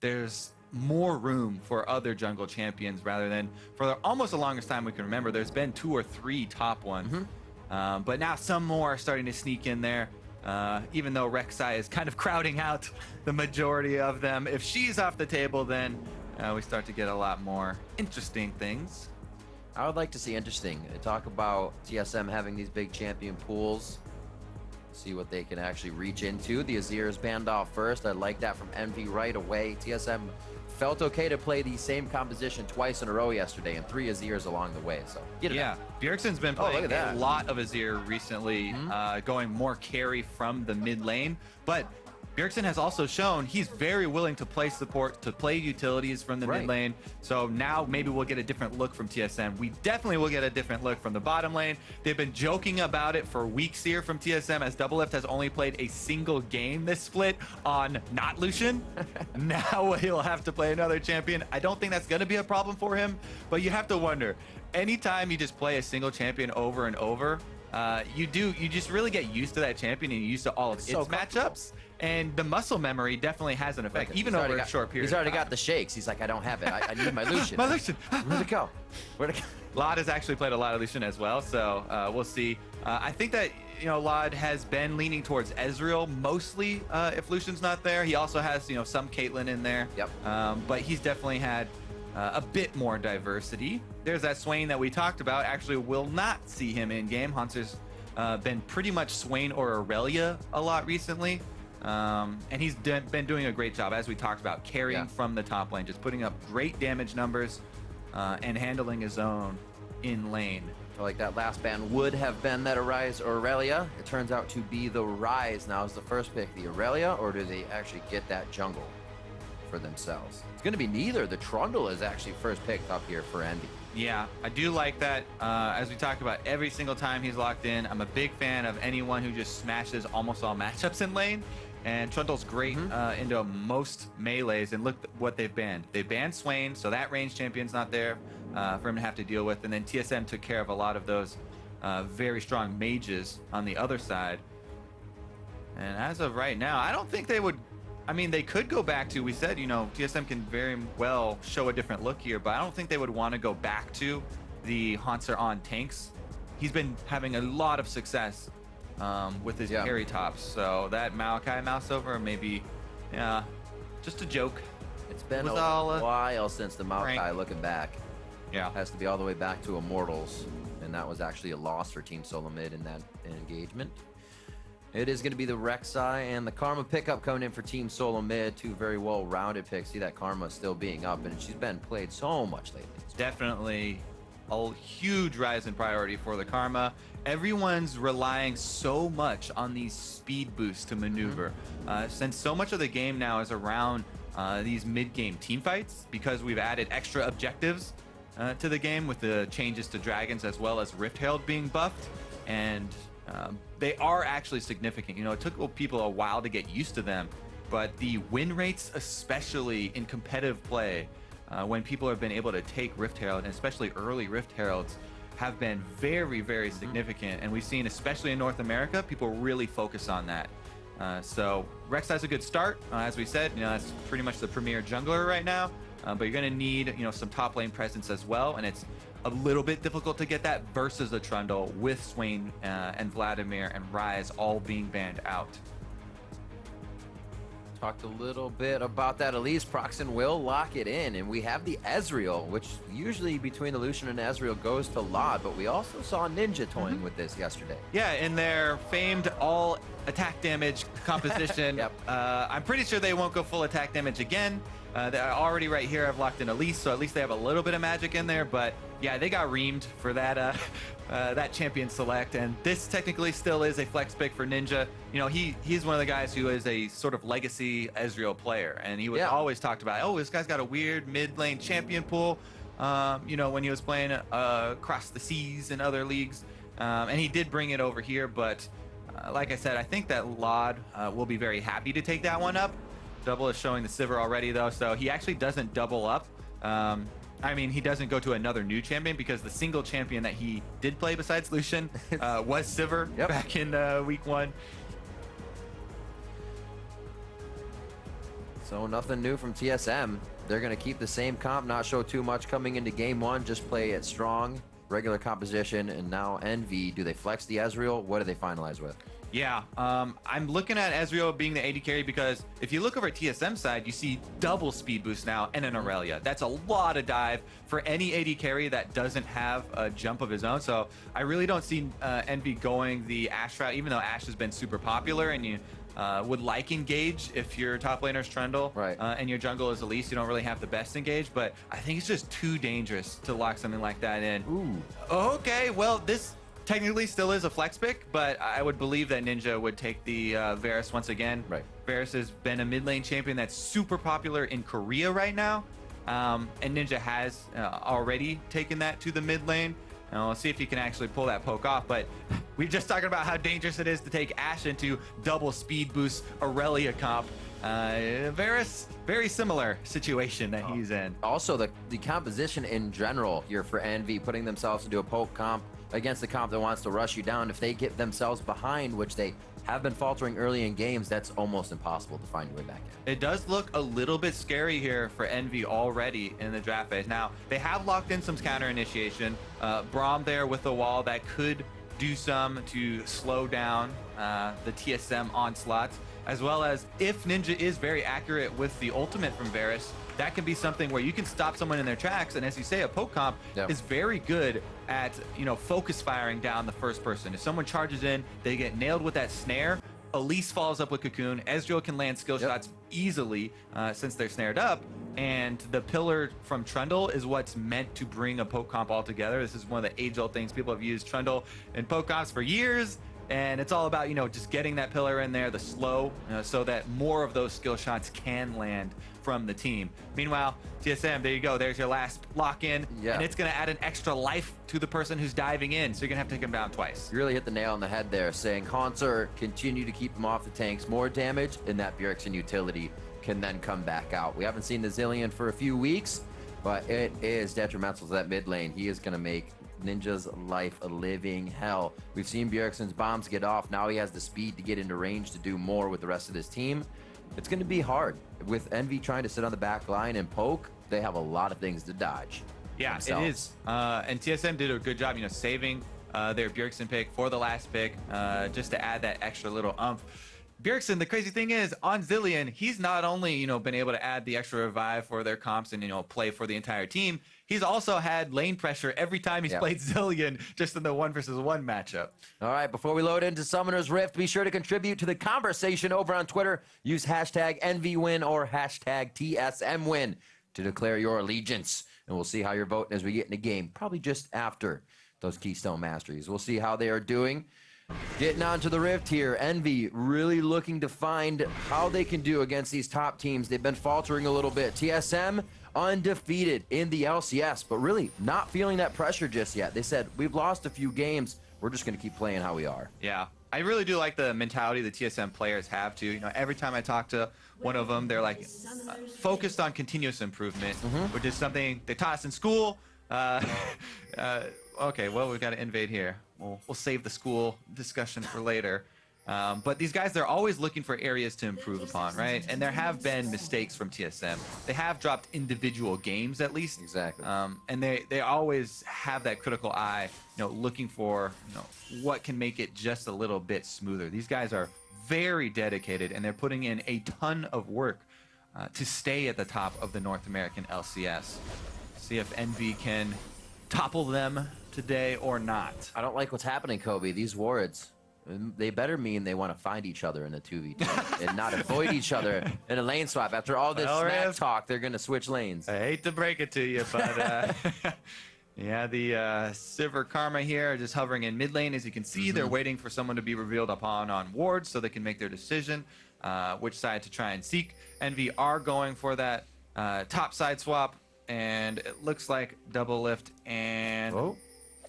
there's more room for other jungle champions rather than for almost the longest time we can remember. There's been 2 or 3 top ones, but now some more are starting to sneak in there. Even though Rek'Sai is kind of crowding out the majority of them, if she's off the table, then we start to get a lot more interesting things. I would like to see interesting. Talk about TSM having these big champion pools. See what they can actually reach into. The Azir is banned off first. I like that from Envy right away. TSM felt okay to play the same composition twice in a row yesterday and 3 Azirs along the way. So get it. Yeah, Bjergsen's been playing a lot of Azir recently, going more carry from the mid lane. But Bjergsen has also shown he's very willing to play support, to play utilities from the mid lane. So now maybe we'll get a different look from TSM. We definitely will get a different look from the bottom lane. They've been joking about it for weeks here from TSM, as Doublelift has only played a single game this split on not Lucian. Now he'll have to play another champion. I don't think that's going to be a problem for him, but you have to wonder, anytime you just play a single champion over and over, you just really get used to that champion and used to all of its matchups. And the muscle memory definitely has an effect, even over a short period. He's already got the shakes. He's like, I don't have it. I need my Lucian. My Lucian. Where'd it go? Where'd it go? Lod has actually played a lot of Lucian as well, so we'll see. I think that, you know, Lod has been leaning towards Ezreal mostly if Lucian's not there. He also has, you know, some Caitlyn in there. Yep. But he's definitely had a bit more diversity. There's that Swain that we talked about. Actually, will not see him in game. Haunter's been pretty much Swain or Aurelia a lot recently. And he's been doing a great job, as we talked about, carrying from the top lane, just putting up great damage numbers and handling his own in lane. I feel like that last ban would have been that Arise or Aurelia. It turns out to be the Rise now as the first pick. The Aurelia, or do they actually get that jungle for themselves? It's going to be neither. The Trundle is actually first picked up here for Envy. Yeah, I do like that. As we talked about, every single time he's locked in, I'm a big fan of anyone who just smashes almost all matchups in lane. And Trundle's great into most melees, and look what they've banned. They banned Swain, so that range champion's not there for him to have to deal with. And then TSM took care of a lot of those very strong mages on the other side. And as of right now, I don't think they would... I mean, they could go back to, we said, you know, TSM can very well show a different look here, but I don't think they would want to go back to the Haunter on tanks. He's been having a lot of success with his carry tops, so that Maokai mouse over maybe, just a joke. It's been a while since the Maokai, looking back. Yeah, has to be all the way back to Immortals, and that was actually a loss for Team Solo Mid in that engagement. It is going to be the Rek'Sai and the Karma pickup coming in for Team Solo Mid. 2 very well-rounded picks. See that Karma still being up, and she's been played so much lately. Definitely a huge rise in priority for the Karma. Everyone's relying so much on these speed boosts to maneuver. Since so much of the game now is around these mid-game team fights, because we've added extra objectives to the game with the changes to dragons as well as Rift Herald being buffed, and they are actually significant. You know, it took people a while to get used to them, but the win rates, especially in competitive play, when people have been able to take Rift Herald, and especially early Rift Heralds, have been very, very significant. And we've seen, especially in North America, people really focus on that. So Rek'Sai's a good start. As we said, you know, that's pretty much the premier jungler right now. But you're going to need, you know, some top lane presence as well. And it's a little bit difficult to get that versus a Trundle with Swain and Vladimir and Rise all being banned out. Talked a little bit about that. Elise Proxen will lock it in, and we have the Ezreal, which usually between the Lucian and Ezreal goes to Lod, but we also saw Ninja toying with this yesterday. Yeah, in their famed all attack damage composition. I'm pretty sure they won't go full attack damage again. They already right here I've locked in Elise, so at least they have a little bit of magic in there, but yeah, they got reamed for that that champion select, and this technically still is a flex pick for Ninja. You know, he's one of the guys who is a sort of legacy Ezreal player, and he was always talked about, oh, this guy's got a weird mid lane champion pool, you know, when he was playing across the seas in other leagues, and he did bring it over here, but like I said, I think that Lod will be very happy to take that one up. Double is showing the Sivir already, though, so he actually doesn't double up. I mean, he doesn't go to another new champion, because the single champion that he did play besides Lucian was Sivir back in week 1. So nothing new from TSM. They're going to keep the same comp, not show too much coming into game one, just play it strong, regular composition, and now Envy. Do they flex the Ezreal? What do they finalize with? Yeah, I'm looking at Ezreal being the AD carry because if you look over at TSM side, you see double speed boost now and an Aurelia. That's a lot of dive for any AD carry that doesn't have a jump of his own. So I really don't see Envy going the Ashe route, even though Ashe has been super popular and you would like engage if your top laner is Trundle, right? And your jungle is Elise. You don't really have the best engage, but I think it's just too dangerous to lock something like that in. Ooh. Okay, well, this technically still is a flex pick, but I would believe that Ninja would take the Varus once again. Right. Varus has been a mid lane champion that's super popular in Korea right now, and Ninja has already taken that to the mid lane. And we'll see if he can actually pull that poke off, but we're just talking about how dangerous it is to take Ashe into double speed boost Aurelia comp. Varus, very similar situation that he's in. Also, the composition in general here for Envy, putting themselves into a poke comp against the comp that wants to rush you down. If they get themselves behind, which they have been faltering early in games, that's almost impossible to find your way back in. It does look a little bit scary here for Envy already in the draft phase. Now, they have locked in some counter initiation. Braum there with the wall that could do some to slow down the TSM onslaughts, as well as if Ninja is very accurate with the ultimate from Varus, that can be something where you can stop someone in their tracks. And as you say, a poke comp is very good at, focus firing down the first person. If someone charges in, they get nailed with that snare. Elise follows up with Cocoon. Ezreal can land skill shots easily since they're snared up. And the pillar from Trundle is what's meant to bring a poke comp all together. This is one of the age-old things. People have used Trundle and poke comps for years. And it's all about, just getting that pillar in there, the slow, so that more of those skill shots can land from the team. Meanwhile, TSM, there you go. There's your last lock-in. Yeah. And it's going to add an extra life to the person who's diving in. So you're going to have to take him down twice. You really hit the nail on the head there, saying Haunter, continue to keep them off the tanks. More damage, and that Bjergsen utility can then come back out. We haven't seen the Zillion for a few weeks, but it is detrimental to that mid lane. He is going to make Ninja's life a living hell. We've seen Bjergsen's bombs get off. Now he has the speed to get into range to do more with the rest of his team. It's going to be hard. With Envy trying to sit on the back line and poke, they have a lot of things to dodge. Yeah, themselves. it is. And TSM did a good job, saving their Bjergsen pick for the last pick, just to add that extra little umph. Bjergsen, the crazy thing is, on Zillion, he's not only, been able to add the extra revive for their comps and, play for the entire team, he's also had lane pressure every time he's played Zillion, just in the 1-versus-1 matchup. All right, before we load into Summoner's Rift, be sure to contribute to the conversation over on Twitter. Use hashtag EnvyWin or hashtag TSMWin to declare your allegiance. And we'll see how you're voting as we get in the game, probably just after those Keystone Masteries. We'll see how they are doing. Getting on to the Rift here, Envy really looking to find how they can do against these top teams. They've been faltering a little bit. TSM undefeated in the LCS, but really not feeling that pressure just yet. They said, we've lost a few games. We're just going to keep playing how we are. Yeah, I really do like the mentality the TSM players have too. Every time I talk to one of them, they're like focused on continuous improvement, which is something they taught us in school. Okay, well, we've got to invade here. We'll save the school discussion for later. But these guys, they're always looking for areas to improve upon, right? And there have been mistakes from TSM. They have dropped individual games, at least. Exactly. And they always have that critical eye, looking for, what can make it just a little bit smoother. These guys are very dedicated, and they're putting in a ton of work to stay at the top of the North American LCS. See if Envy can topple them today or not. I don't like what's happening, Kobe. These wards, they better mean they want to find each other in a 2v2 and not avoid each other in a lane swap. After all this smack talk, they're going to switch lanes. I hate to break it to you, but yeah, the Sivir Karma here are just hovering in mid lane. As you can see, they're waiting for someone to be revealed upon on wards so they can make their decision which side to try and seek. Envy are going for that top side swap, and it looks like Double Lift and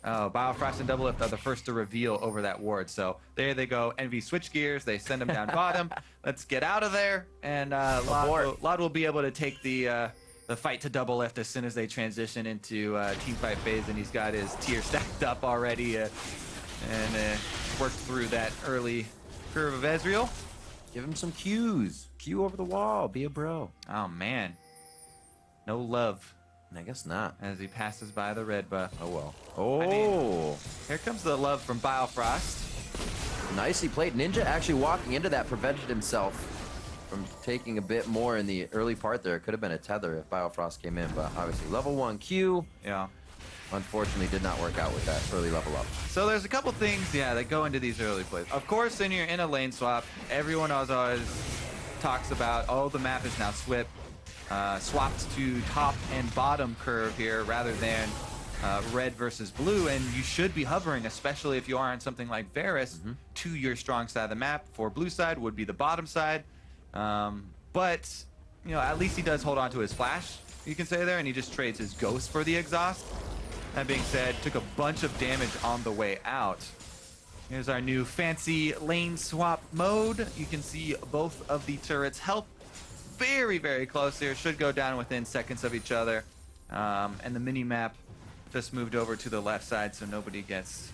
Biofrost and Double Lift are the first to reveal over that ward. So there they go. Envy switch gears. They send them down bottom. Let's get out of there. And Lod will be able to take the fight to Double Lift as soon as they transition into team fight phase. And he's got his tier stacked up already and worked through that early curve of Ezreal. Give him some Qs. Q over the wall. Be a bro. Oh, man. No love. I guess not. As he passes by the red buff. Oh, well. Oh. I mean, here comes the love from Biofrost. Nicely played. Ninja actually walking into that prevented himself from taking a bit more in the early part there. It could have been a tether if Biofrost came in, but obviously level 1 Q. Yeah. Unfortunately, did not work out with that early level up. So there's a couple things, that go into these early plays. Of course, when you're in a lane swap, everyone always talks about, oh, the map is now swapped to top and bottom curve here rather than red versus blue, and you should be hovering, especially if you are on something like Varus, to your strong side of the map. For blue side would be the bottom side, but at least he does hold on to his flash, you can say there, and he just trades his ghost for the exhaust. That being said, took a bunch of damage on the way out. Here's our new fancy lane swap mode. You can see both of the turrets' health very, very close here. Should go down within seconds of each other. And the mini-map just moved over to the left side, so nobody gets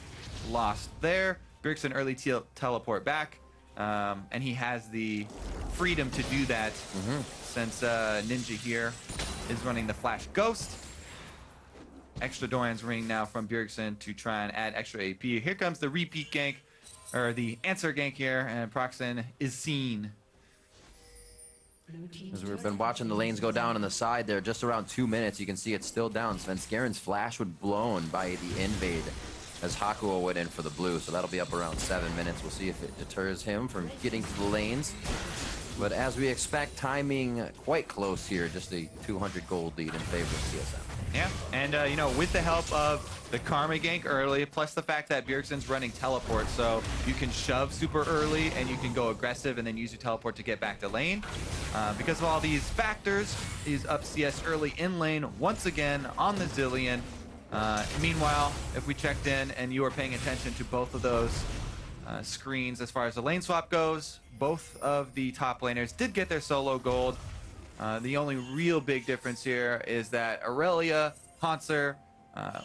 lost there. Bjergsen early teleport back, and he has the freedom to do that since Ninja here is running the Flash Ghost. Extra Doran's ring now from Bjergsen to try and add extra AP. Here comes the repeat gank, or the answer gank here, and Proxen is seen. As we've been watching the lanes go down on the side there, just around 2 minutes, you can see it's still down. Svenskaren's flash would blown by the invade as Hakuo went in for the blue, so that'll be up around 7 minutes. We'll see if it deters him from getting to the lanes. But as we expect, timing quite close here, just a 200 gold lead in favor of TSM. Yeah, and with the help of the Karma gank early, plus the fact that Bjergsen's running teleport, so you can shove super early and you can go aggressive and then use your teleport to get back to lane. Because of all these factors, he's up CS early in lane once again on the Zillion. Meanwhile, if we checked in and you were paying attention to both of those screens as far as the lane swap goes, both of the top laners did get their solo gold. The only real big difference here is that Aurelia Hanser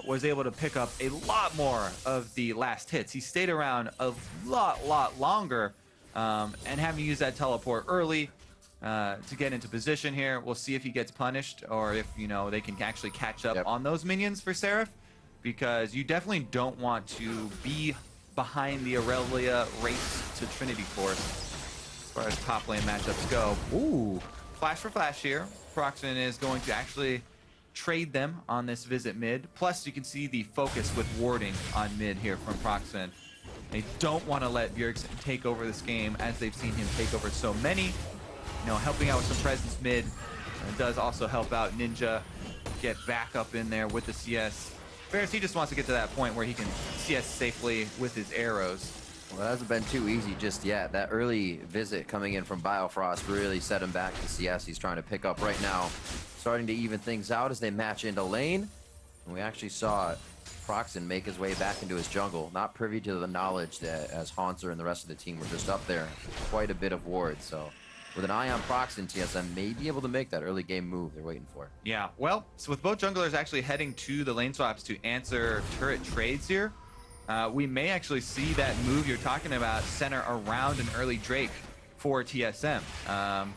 was able to pick up a lot more of the last hits. He stayed around a lot longer, and having to use that teleport early to get into position here. We'll see if he gets punished or if they can actually catch up on those minions for Seraph, because you definitely don't want to be behind the Aurelia race to Trinity Force as far as top lane matchups go. Ooh. Flash for flash here. Proxen is going to actually trade them on this visit mid. Plus, you can see the focus with warding on mid here from Proxen. They don't want to let Bjergsen take over this game as they've seen him take over so many. Helping out with some presence mid. It does also help out Ninja get back up in there with the CS. Varus, he just wants to get to that point where he can CS safely with his arrows. Well, it hasn't been too easy just yet. That early visit coming in from Biofrost really set him back to CS. He's trying to pick up right now. Starting to even things out as they match into lane. And we actually saw Proxen make his way back into his jungle. Not privy to the knowledge that as Hanser and the rest of the team were just up there. Quite a bit of ward, so with an eye on Proxen, TSM may be able to make that early game move they're waiting for. Yeah, well, so with both junglers actually heading to the lane swaps to answer turret trades here, we may actually see that move you're talking about center around an early Drake for TSM.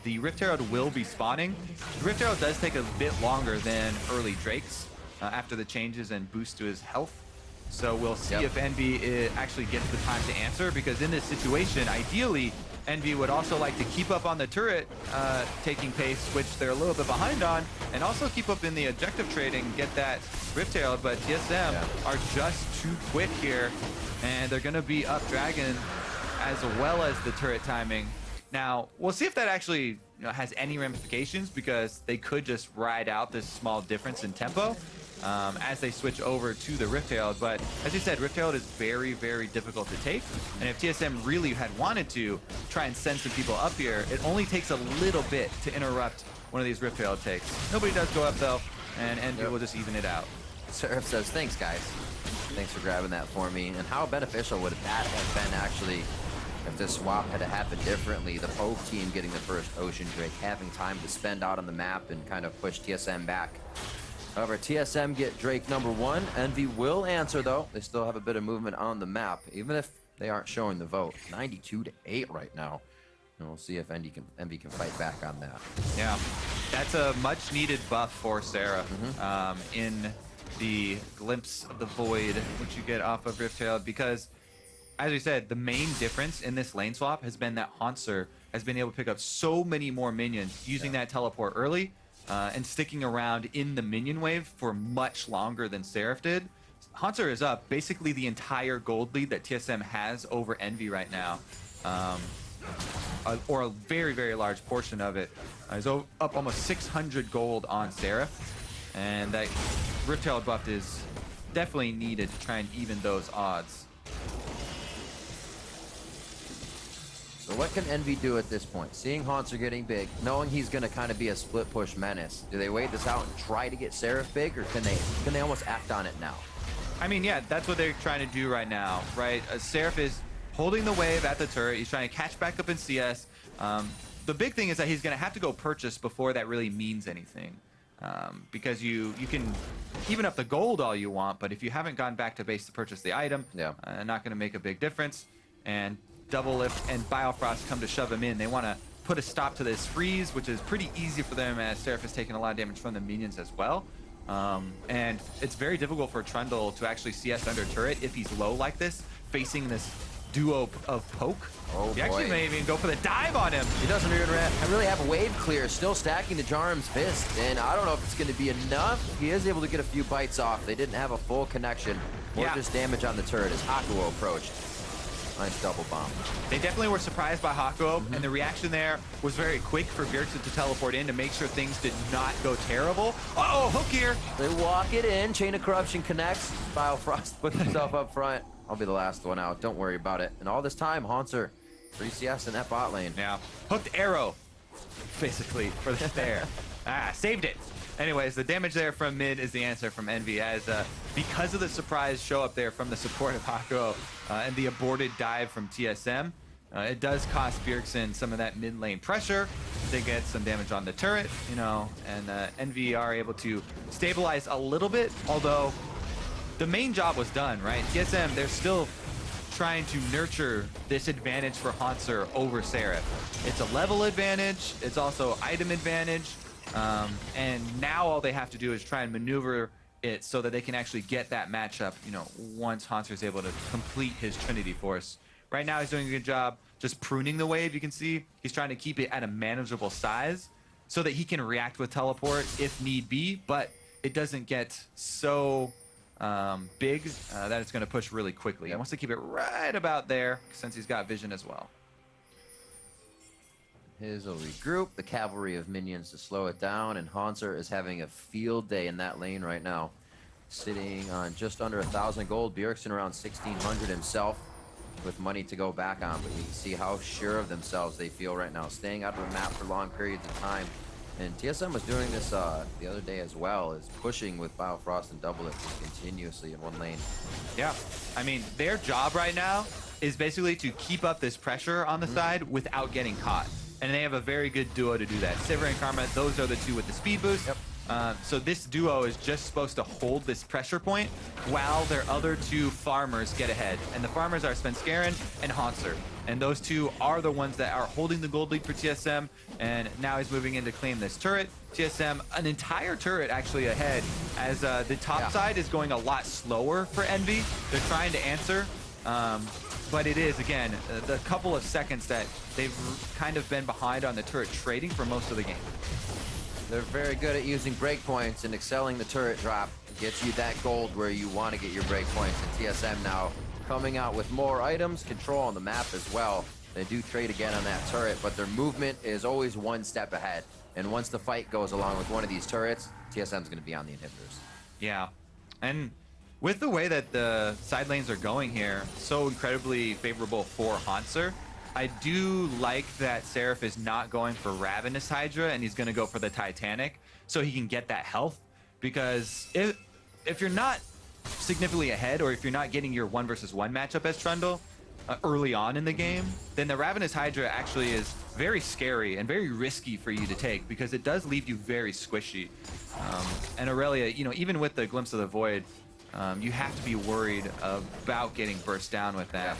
The Rift Herald will be spawning. The Rift Herald does take a bit longer than early Drakes after the changes and boost to his health. So we'll see if Envy actually gets the time to answer, because in this situation, ideally, Envy would also like to keep up on the turret taking pace, which they're a little bit behind on, and also keep up in the objective trading and get that Rift Herald, but TSM are just too quick here, and they're going to be up Dragon as well as the turret timing. Now, we'll see if that actually has any ramifications, because they could just ride out this small difference in tempo as they switch over to the Rift Herald. But as you said, Rift Herald is very, very difficult to take. And if TSM really had wanted to try and send some people up here, it only takes a little bit to interrupt one of these Rift Herald takes. Nobody does go up though, and Envy will just even it out. Seraph says, thanks guys. Thanks for grabbing that for me. And how beneficial would that have been actually if this swap had happened differently? The Pope team getting the first Ocean Drake, having time to spend out on the map and kind of push TSM back. However, TSM get Drake #1. Envy will answer though. They still have a bit of movement on the map, even if they aren't showing the vote. 92-8 right now. And we'll see if Envy can fight back on that. Yeah, that's a much needed buff for Sarah in the Glimpse of the Void, which you get off of Rifttail, because as we said, the main difference in this lane swap has been that Hauntzer has been able to pick up so many more minions using that teleport early and sticking around in the minion wave for much longer than Seraph did. Hauntzer is up basically the entire gold lead that TSM has over Envy right now. Or a very, very large portion of it. He's up almost 600 gold on Seraph, and that Rifttail buff is definitely needed to try and even those odds. So what can Envy do at this point? Seeing Hauntzer getting big, knowing he's going to kind of be a split push menace, do they wait this out and try to get Seraph big, or can they almost act on it now? I mean, yeah, that's what they're trying to do right now, right? Seraph is holding the wave at the turret. He's trying to catch back up in CS. The big thing is that he's going to have to go purchase before that really means anything. Because you can even up the gold all you want, but if you haven't gone back to base to purchase the item, not going to make a big difference. And Double Lift and Biofrost come to shove him in. They want to put a stop to this freeze, which is pretty easy for them as Seraph is taking a lot of damage from the minions as well. And it's very difficult for Trundle to actually CS under turret if he's low like this, facing this duo of poke. Oh, he actually may even go for the dive on him. He doesn't really have a wave clear, still stacking the Jarm's Fist, and I don't know if it's going to be enough. He is able to get a few bites off. They didn't have a full connection or just damage on the turret as Hakuo approached. Nice double bomb. They definitely were surprised by Hakuo, and the reaction there was very quick for Bjergsen to teleport in to make sure things did not go terrible. Uh-oh, hook here. They walk it in. Chain of Corruption connects. Biofrost puts himself up front. I'll be the last one out. Don't worry about it. And all this time, Hauntzer, 3 CS in that bot lane. Yeah. Hooked arrow, basically, for the snare. Saved it. Anyways, the damage there from mid is the answer from Envy, as because of the surprise show up there from the support of Hakuo and the aborted dive from TSM, it does cost Bjergsen some of that mid lane pressure. They get some damage on the turret, you know, and Envy are able to stabilize a little bit, although the main job was done, right? TSM, they're still trying to nurture this advantage for Hauntzer over Seraph. It's a level advantage, it's also item advantage, and now all they have to do is try and maneuver it so that they can actually get that matchup, you know, once Hauntzer is able to complete his Trinity Force. Right now he's doing a good job just pruning the wave. You can see he's trying to keep it at a manageable size so that he can react with teleport if need be, but it doesn't get so big that it's going to push really quickly. He wants to keep it right about there since he's got vision as well. His will regroup, the cavalry of minions to slow it down, and Hauntzer is having a field day in that lane right now. Sitting on just under 1,000 gold, Bjergsen around 1,600 himself with money to go back on, but you can see how sure of themselves they feel right now, staying out of the map for long periods of time. And TSM was doing this the other day as well, is pushing with Biofrost and Double Lift continuously in one lane. Yeah, I mean, their job right now is basically to keep up this pressure on the side without getting caught. And they have a very good duo to do that. Sivir and Karma, those are the two with the speed boost. So this duo is just supposed to hold this pressure point while their other two farmers get ahead. And the farmers are Svenskeren and Hauntzer. And those two are the ones that are holding the gold lead for TSM. And now he's moving in to claim this turret. TSM, an entire turret actually ahead, as the top side is going a lot slower for Envy. They're trying to answer. But it is, again, the couple of seconds that they've kind of been behind on the turret trading for most of the game. They're very good at using breakpoints and excelling the turret drop. Gets you that gold where you want to get your breakpoints. And TSM now coming out with more items, control on the map as well. They do trade again on that turret, but their movement is always one step ahead. And once the fight goes along with one of these turrets, TSM's going to be on the inhibitors. Yeah, and with the way that the side lanes are going here, so incredibly favorable for Hauntzer, I do like that Seraph is not going for Ravenous Hydra and he's going to go for the Titanic so he can get that health. Because if you're not significantly ahead, or if you're not getting your 1 versus 1 matchup as Trundle early on in the game, then the Ravenous Hydra actually is very scary and very risky for you to take because it does leave you very squishy. And Aurelia, you know, even with the Glimpse of the Void, you have to be worried about getting burst down with that.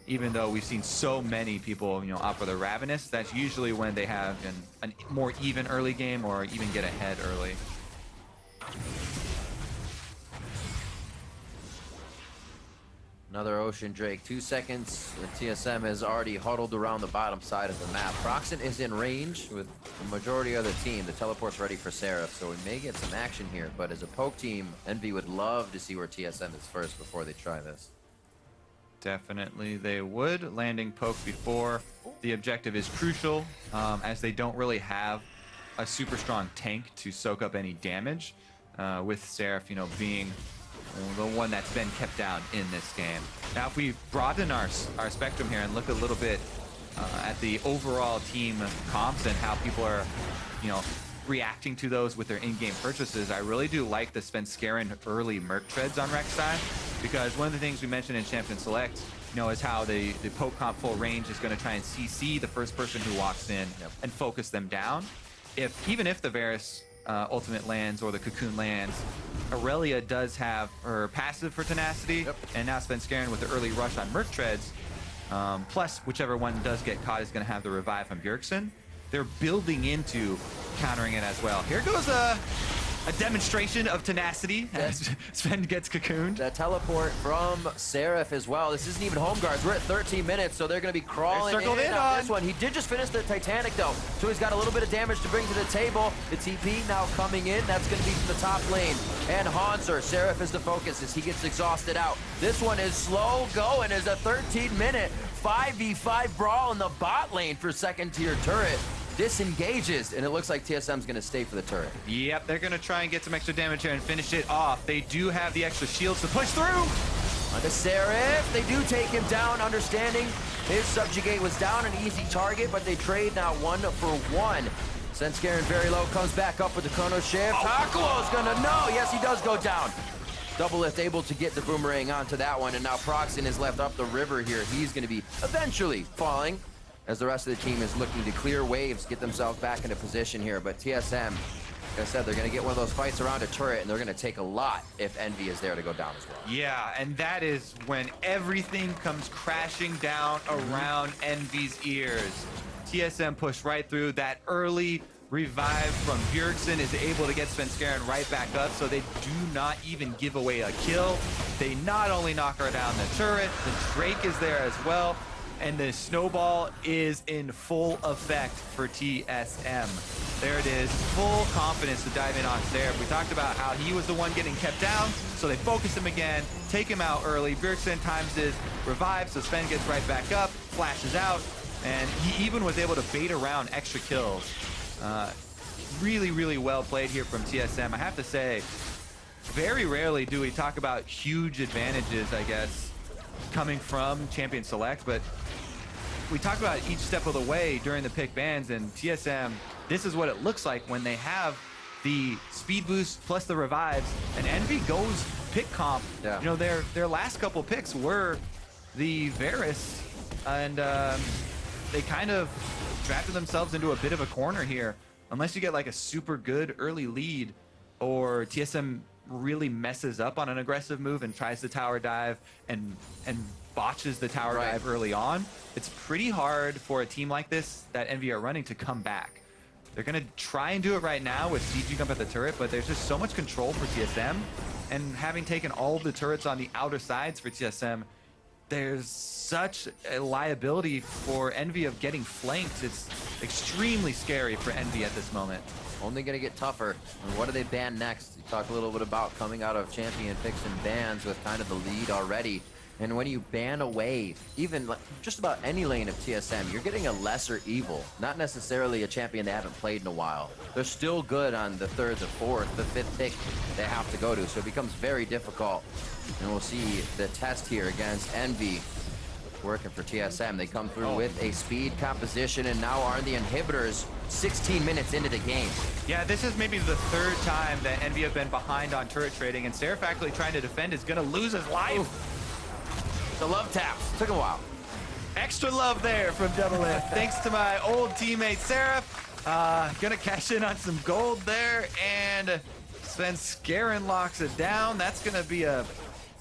even though we've seen so many people, opt for the Ravenous, that's usually when they have a more even early game or even get ahead early. Another Ocean Drake, 2 seconds. The TSM is already huddled around the bottom side of the map. Proxen is in range with the majority of the team. The teleport's ready for Seraph, so we may get some action here. But as a poke team, Envy would love to see where TSM is first before they try this. Definitely they would. Landing poke before the objective is crucial, as they don't really have a super strong tank to soak up any damage, with Seraph, being the one that's been kept down in this game. Now, if we broaden our spectrum here and look a little bit at the overall team comps and how people are, reacting to those with their in-game purchases, I really do like the Svenskeren early Merc treads on Rek'Sai, because one of the things we mentioned in Champion Select, is how the poke comp full range is going to try and CC the first person who walks in and focus them down. Even if the Varus ultimate lands or the Cocoon lands, Aurelia does have her passive for tenacity, and now Svenskeren with the early rush on Merc treads, plus whichever one does get caught is going to have the revive from Bjergsen. They're building into countering it as well. Here goes a demonstration of tenacity as Sven gets cocooned. That teleport from Seraph as well. This isn't even home guards. We're at 13 minutes, so they're going to be crawling in on this one. He did just finish the Titanic, though, so he's got a little bit of damage to bring to the table. The TP now coming in. That's going to be from the top lane. And Hanser, Seraph is the focus as he gets exhausted out. This one is slow going as a 13-minute 5v5 brawl in the bot lane for second-tier turret. Disengages, and it looks like TSM's gonna stay for the turret. Yep, they're gonna try and get some extra damage here and finish it off. They do have the extra shields to push through. On to Seraph, they do take him down, understanding his subjugate was down, an easy target, but they trade now 1-for-1. Svenskeren very low, comes back up with the Chrono Shift. Hakuo's gonna, no, yes, he does go down. Doublelift able to get the boomerang onto that one, and now Proxen is left up the river here. He's gonna be eventually falling, as the rest of the team is looking to clear waves, get themselves back into position here. But TSM, like I said, they're going to get one of those fights around a turret, and they're going to take a lot if Envy is there to go down as well. Yeah, and that is when everything comes crashing down around Envy's ears. TSM pushed right through. That early revive from Bjergsen is able to get Svenskeren right back up, so they do not even give away a kill. They not only knock her down the turret, the Drake is there as well. And the snowball is in full effect for TSM. There it is, full confidence to dive in on Seraph. We talked about how he was the one getting kept down, so they focus him again, take him out early. Bjergsen times his revive, so Sven gets right back up, flashes out, and he even was able to bait around extra kills. Really, really well played here from TSM. I have to say, very rarely do we talk about huge advantages, I guess, coming from Champion Select, but we talk about each step of the way during the pick bans, and TSM, this is what it looks like when they have the speed boost plus the revives, and Envy goes pick comp. Yeah. Their last couple picks were the Varus, and they kind of drafted themselves into a bit of a corner here. Unless you get like a super good early lead, or TSM really messes up on an aggressive move and tries the tower dive and botches the tower dive early on, it's pretty hard for a team like this that Envy are running to come back. They're going to try and do it right now with sieging up at the turret, but there's just so much control for TSM, and having taken all of the turrets on the outer sides for TSM, there's such a liability for Envy of getting flanked. It's extremely scary for Envy at this moment. Only going to get tougher. And what do they ban next? You talked a little bit about coming out of champion picks and bans with kind of the lead already. And when you ban away even just about any lane of TSM, you're getting a lesser evil, not necessarily a champion they haven't played in a while. They're still good on the third, the fourth, the fifth pick they have to go to, so it becomes very difficult. And we'll see the test here against Envy working for TSM. They come through with a speed composition and now are the inhibitors 16 minutes into the game. Yeah, this is maybe the third time that Envy have been behind on turret trading, and Seraph actually trying to defend is going to lose his life. Oof. The love taps. Took a while. Extra love there from Doublelift. Thanks to my old teammate Seraph. Gonna cash in on some gold there, and Svenskeren locks it down. That's gonna be a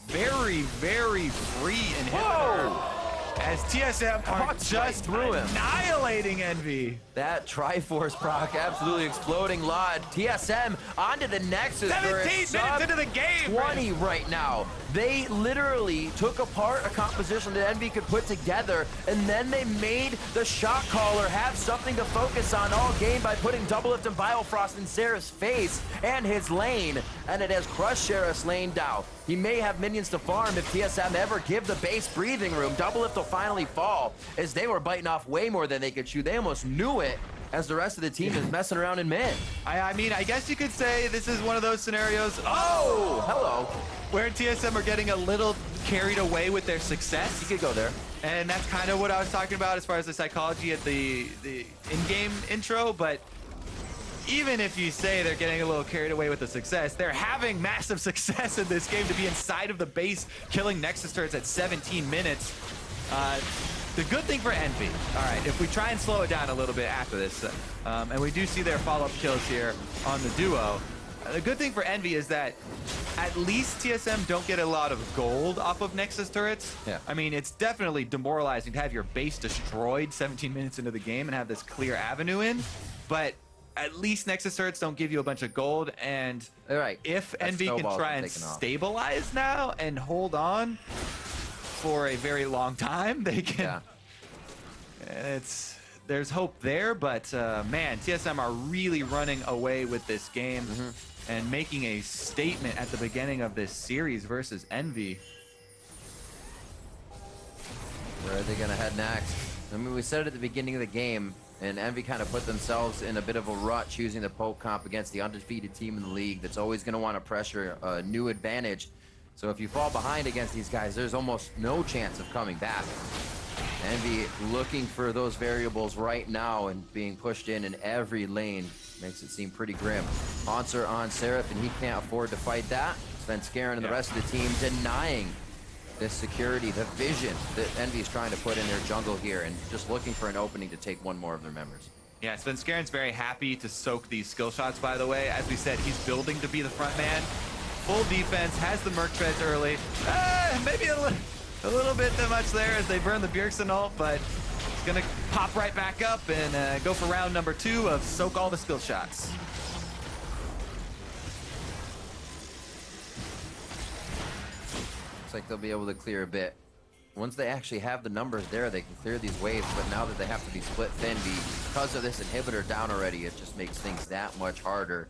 very, very free inhibitor. Whoa! as TSM are Walks just right through him. annihilating Envy. That Triforce proc absolutely exploding. Lod. TSM onto the Nexus. 17 minutes into the game. 20 right now. They literally took apart a composition that Envy could put together, and then they made the shot caller have something to focus on all game by putting Double Lift and Biofrost in Serap's face and his lane, and it has crushed Sheriff's lane down. He may have minions to farm if TSM ever give the base breathing room. Double Lift will finally fall, as they were biting off way more than they could chew. They almost knew it, as the rest of the team is messing around in mid. I mean, I guess you could say this is one of those scenarios. Oh, hello. Where TSM are getting a little carried away with their success. You could go there. And that's kind of what I was talking about as far as the psychology at the in-game intro. But even if you say they're getting a little carried away with the success, they're having massive success in this game to be inside of the base, killing Nexus turrets at 17 minutes. The good thing for Envy, all right, if we try and slow it down a little bit after this, and we do see their follow-up kills here on the duo, the good thing for Envy is that at least TSM don't get a lot of gold off of Nexus turrets. Yeah. I mean, it's definitely demoralizing to have your base destroyed 17 minutes into the game and have this clear avenue in, but at least Nexus turrets don't give you a bunch of gold, and All right. if That Envy can snowball's try been and taken off. stabilize now and hold on for a very long time, they can. Yeah. There's hope there, but man, TSM are really running away with this game and making a statement at the beginning of this series versus Envy. Where are they going to head next? I mean, we said it at the beginning of the game, and Envy kind of put themselves in a bit of a rut choosing the poke comp against the undefeated team in the league that's always going to want to pressure a new advantage. So if you fall behind against these guys, there's almost no chance of coming back. Envy looking for those variables right now and being pushed in every lane makes it seem pretty grim. Haunts on Seraph, and he can't afford to fight that. Svenskeren and the rest of the team denying this security, the vision that Envy is trying to put in their jungle here, and just looking for an opening to take one more of their members. Yeah, Svenskeren's very happy to soak these skill shots, by the way. As we said, he's building to be the front man. Full defense, has the Merc treads early. Maybe a little bit too much there as they burn the Bjergsen ult, but it's gonna pop right back up and go for round number 2 of soak all the skill shots. Looks like they'll be able to clear a bit. Once they actually have the numbers there, they can clear these waves, but now that they have to be split thin because of this inhibitor down already, it just makes things that much harder.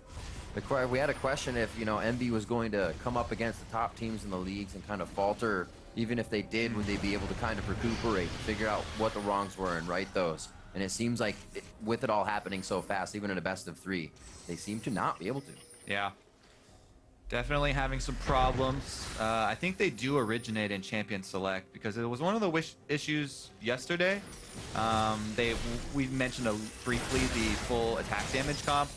We had a question if, you know, Envy was going to come up against the top teams in the leagues and kind of falter. Even if they did, would they be able to kind of recuperate, figure out what the wrongs were and right those? And it seems like with it all happening so fast, even in a best of 3, they seem to not be able to. Yeah. Definitely having some problems. I think they do originate in Champion Select because it was one of the issues yesterday. We mentioned briefly the full attack damage comp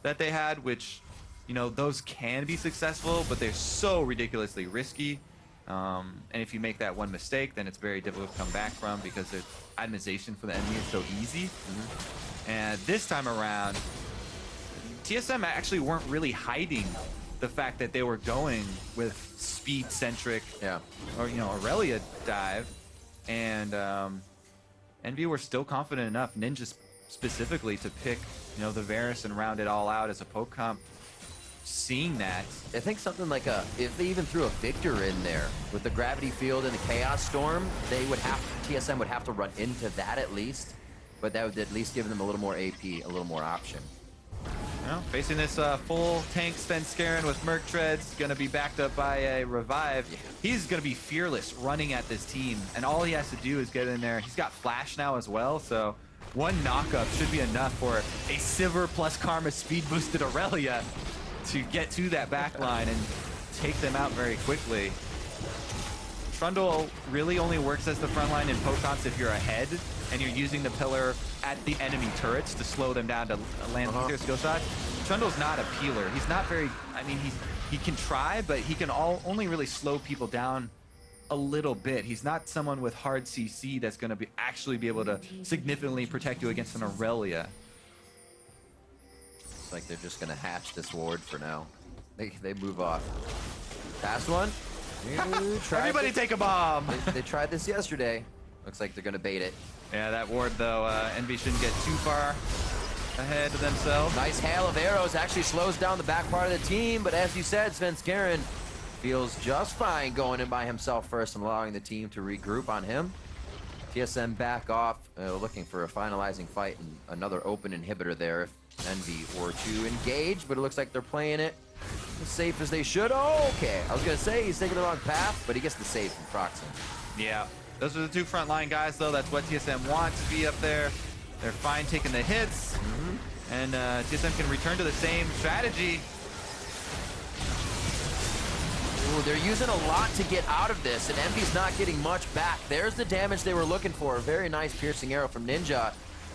that they had, which, you know, those can be successful, but they're so ridiculously risky. And if you make that one mistake, then it's very difficult to come back from because the itemization for the enemy is so easy. And this time around, TSM actually weren't really hiding the fact that they were going with speed-centric, or, you know, Aurelia dive. And Envy were still confident enough, Ninja specifically, to pick, you know, the Varus and round it all out as a poke comp. Seeing that, I think something like if they even threw a Victor in there with the gravity field and the Chaos Storm, TSM would have to run into that at least, but that would at least give them a little more AP, a little more option. Well, facing this full tank Svenskeren with Merc Treads, going to be backed up by a revive. He's going to be fearless running at this team, and all he has to do is get in there. He's got Flash now as well, so one knockup should be enough for a Sivir plus Karma speed boosted Aurelia to get to that back line and take them out very quickly. Trundle really only works as the front line in poke comps if you're ahead and you're using the pillar at the enemy turrets to slow them down to land their skill shots. Trundle's not a peeler. He's not very, I mean, he can try, but he can only really slow people down a little bit. He's not someone with hard CC that's going to actually be able to significantly protect you against an Aurelia. It's like they're just gonna hatch this ward for now. They move off. Past one. Everybody take a bomb. They tried this yesterday. Looks like they're gonna bait it. Yeah, that ward though, Envy shouldn't get too far ahead of themselves. Nice hail of arrows actually slows down the back part of the team, but as you said, Svenskeren feels just fine going in by himself first and allowing the team to regroup on him. TSM back off, looking for a finalizing fight and another open inhibitor there if Envy were to engage, but it looks like they're playing it as safe as they should. Oh, okay. I was gonna say he's taking the wrong path, but he gets the save from Proxim. Yeah, those are the two frontline guys though. That's what TSM wants to be up there. They're fine taking the hits, and TSM can return to the same strategy. Ooh, they're using a lot to get out of this, and Envy's not getting much back. There's the damage they were looking for. A very nice piercing arrow from Ninja.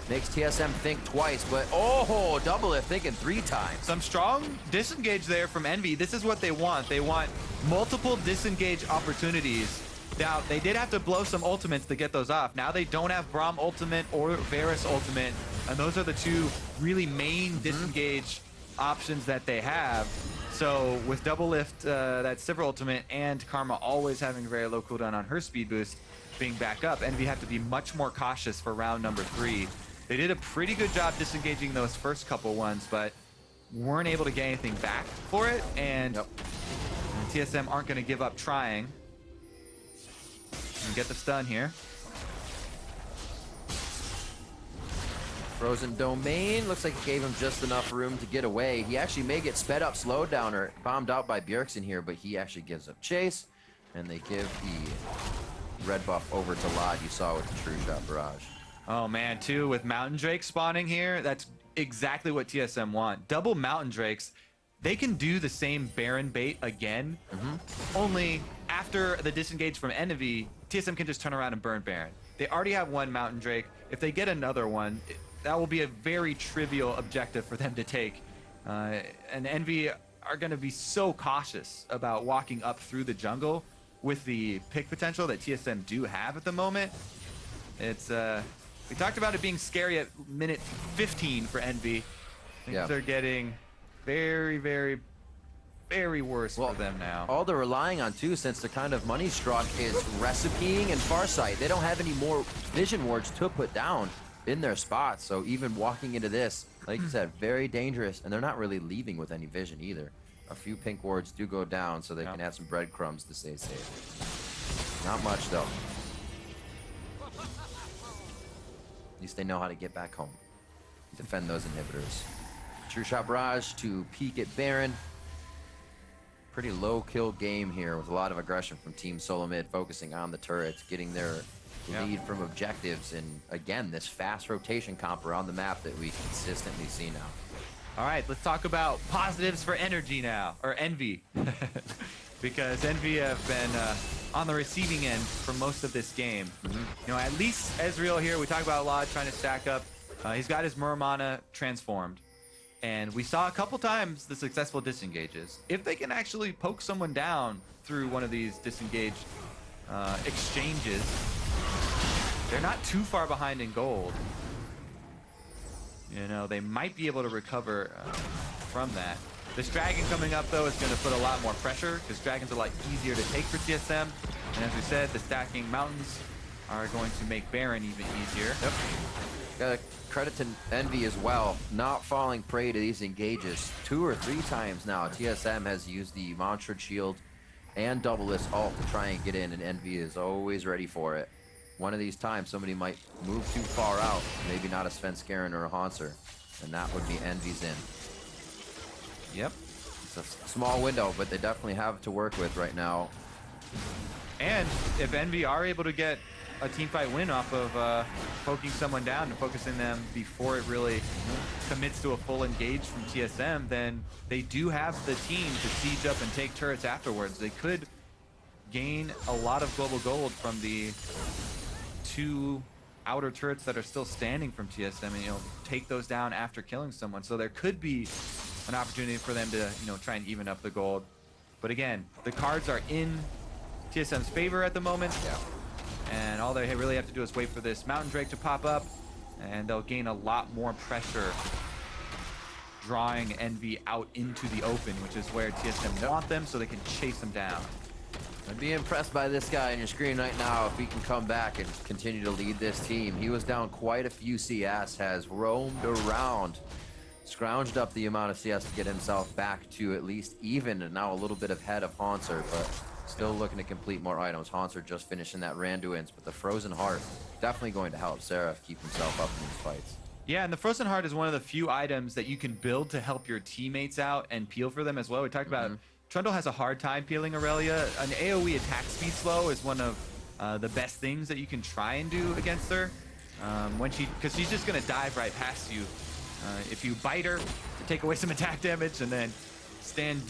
Makes TSM think twice, but oh, double it, thinking 3 times. Some strong disengage there from Envy. This is what they want. They want multiple disengage opportunities. Now, they did have to blow some ultimates to get those off. Now they don't have Braum ultimate or Varus ultimate, and those are the two really main disengage options that they have. So with double lift, that Sivir ultimate, and Karma always having very low cooldown on her speed boost being back up, Envy have to be much more cautious for round number 3. They did a pretty good job disengaging those first couple ones, but weren't able to get anything back for it, and TSM aren't going to give up trying. And get the stun here. Frozen Domain, looks like it gave him just enough room to get away. He actually may get sped up, slowed down, or bombed out by Bjergsen here, but he actually gives up chase, and they give the red buff over to Lod, you saw with the True Shot Barrage. Oh man, too, with Mountain Drake spawning here, that's exactly what TSM want. Double Mountain Drakes, they can do the same Baron bait again, only after the disengage from Envy, TSM can just turn around and burn Baron. They already have one Mountain Drake. If they get another one, that will be a very trivial objective for them to take. And Envy are going to be so cautious about walking up through the jungle with the pick potential that TSM do have at the moment. It's we talked about it being scary at minute 15 for Envy. Things are getting very, very, very worse for them now. All they're relying on too, since they're kind of money struck, is Recipeing and Farsight. They don't have any more vision wards to put down in their spots, so even walking into this, like you said, very dangerous, and they're not really leaving with any vision either. A few pink wards do go down, so they can have some breadcrumbs to stay safe. Not much though. At least they know how to get back home, defend those inhibitors. True Shot Barrage to peek at Baron. Pretty low kill game here with a lot of aggression from Team Solo Mid, focusing on the turrets, getting their lead from objectives, and again, this fast rotation comp around the map that we consistently see now. All right, let's talk about positives for Energy now, or Envy. Because Envy have been on the receiving end for most of this game. You know, at least Ezreal here, we talk about a lot trying to stack up. He's got his Muramana transformed. And we saw a couple times the successful disengages. If they can actually poke someone down through one of these disengage exchanges, they're not too far behind in gold. You know, they might be able to recover from that. This dragon coming up, though, is going to put a lot more pressure, because dragon's a lot easier to take for TSM. And as we said, the stacking mountains are going to make Baron even easier. Got to credit to Envy as well, not falling prey to these engages. 2 or 3 times now, TSM has used the Monster Shield and double list ult to try and get in, and Envy is always ready for it. One of these times, somebody might move too far out, maybe not a Svenskeren or a Haunter, and that would be Envy's in. Yep. It's a small window, but they definitely have to work with right now. And if Envy are able to get a teamfight win off of poking someone down and focusing them before it really commits to a full engage from TSM, then they do have the team to siege up and take turrets afterwards. They could gain a lot of global gold from the 2 outer turrets that are still standing from TSM, and, you know, take those down after killing someone. So there could be an opportunity for them to, you know, try and even up the gold. But again, the cards are in TSM's favor at the moment. And all they really have to do is wait for this Mountain Drake to pop up, and they'll gain a lot more pressure drawing Envy out into the open, which is where TSM want them, so they can chase them down. I'd be impressed by this guy on your screen right now if he can come back and continue to lead this team. He was down quite a few CS, has roamed around, scrounged up the amount of CS to get himself back to at least even, and now a little bit ahead of Haunter, but still looking to complete more items. Haunter just finishing that Randuin's, but the Frozen Heart definitely going to help Seraph keep himself up in these fights. Yeah, and the Frozen Heart is one of the few items that you can build to help your teammates out and peel for them as well. We talked about Trundle has a hard time peeling Aurelia. An AoE attack speed slow is one of the best things that you can try and do against her. Because she's just gonna dive right past you. If you bite her to take away some attack damage and then stand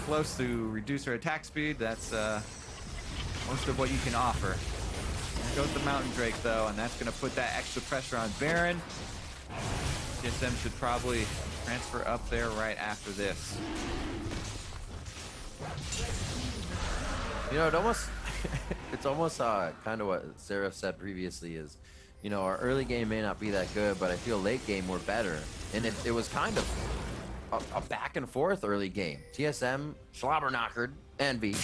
close to reduce her attack speed, that's most of what you can offer. There goes the Mountain Drake though, and that's gonna put that extra pressure on Baron. TSM should probably transfer up there right after this. You know, it's almost kind of what Seraph said previously is, you know, our early game may not be that good, but I feel late game we're better. And it was kind of a back and forth early game. TSM slobber-knockered Envy.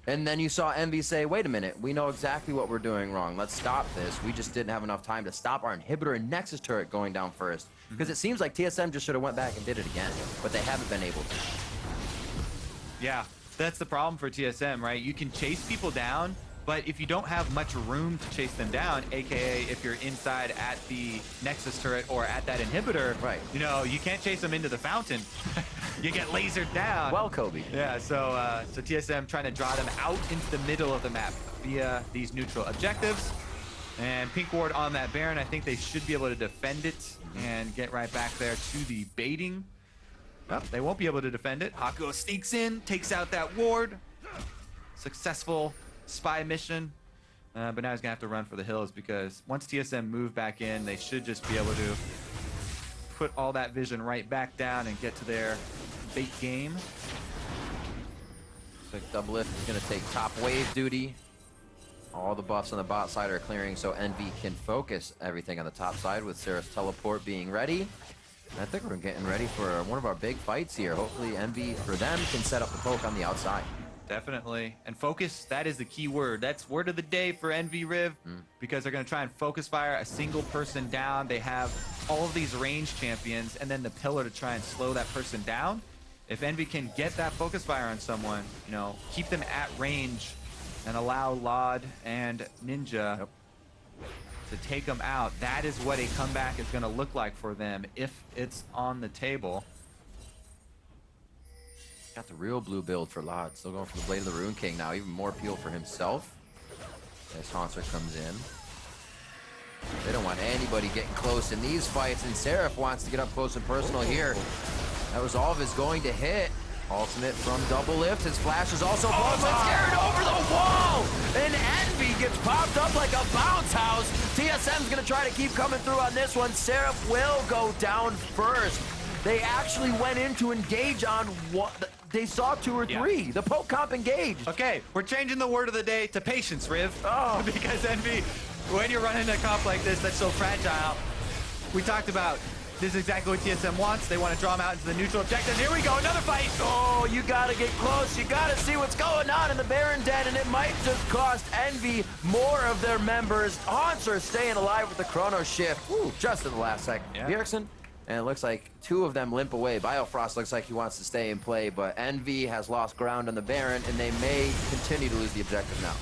And then you saw Envy say, wait a minute, we know exactly what we're doing wrong. Let's stop this. We just didn't have enough time to stop our inhibitor and Nexus turret going down first. Because it seems like TSM just should have went back and did it again, but they haven't been able to. Yeah, that's the problem for TSM, right? You can chase people down, but if you don't have much room to chase them down, aka if you're inside at the Nexus turret or at that inhibitor, you know, you can't chase them into the fountain. You get lasered down. Well, Kobe. Yeah, so TSM trying to draw them out into the middle of the map via these neutral objectives. And Pink Ward on that Baron, I think they should be able to defend it and get right back there to the baiting. Well, they won't be able to defend it. Hakuo sneaks in, takes out that ward. Successful spy mission. But now he's gonna have to run for the hills because once TSM move back in, they should just be able to put all that vision right back down and get to their bait game. So Doublelift is gonna take top wave duty. All the buffs on the bot side are clearing so Envy can focus everything on the top side with Seraph's teleport being ready. And I think we're getting ready for one of our big fights here. Hopefully Envy, for them, can set up the poke on the outside. Definitely. And focus, that is the key word. That's word of the day for Envy Riv, because they're going to try and focus fire a single person down. They have all of these range champions and then the pillar to try and slow that person down. If Envy can get that focus fire on someone, you know, keep them at range and allow Laud and Ninja to take them out, that is what a comeback is going to look like for them if it's on the table. Got the real blue build for Laud. Still going for the Blade of the Rune King now. Even more appeal for himself as Haunter comes in. They don't want anybody getting close in these fights, and Seraph wants to get up close and personal here. That resolve is going to hit. Ultimate from Doublelift. His flash is also close. It's carried over the wall! And Envy gets popped up like a bounce house. TSM's going to try to keep coming through on this one. Seraph will go down first. They actually went in to engage on what they saw 2 or 3. The poke comp engaged. Okay, we're changing the word of the day to patience, Riv. Because Envy, when you're running a comp like this that's so fragile, we talked about this is exactly what TSM wants. They want to draw them out into the neutral objective. Here we go, another fight. Oh, you got to get close. You got to see what's going on in the Baron Den, and it might just cost Envy more of their members. Haunter staying alive with the Chrono Shift. Ooh, just in the last second. Bjergsen, and it looks like 2 of them limp away. Biofrost looks like he wants to stay in play, but Envy has lost ground on the Baron, and they may continue to lose the objective now.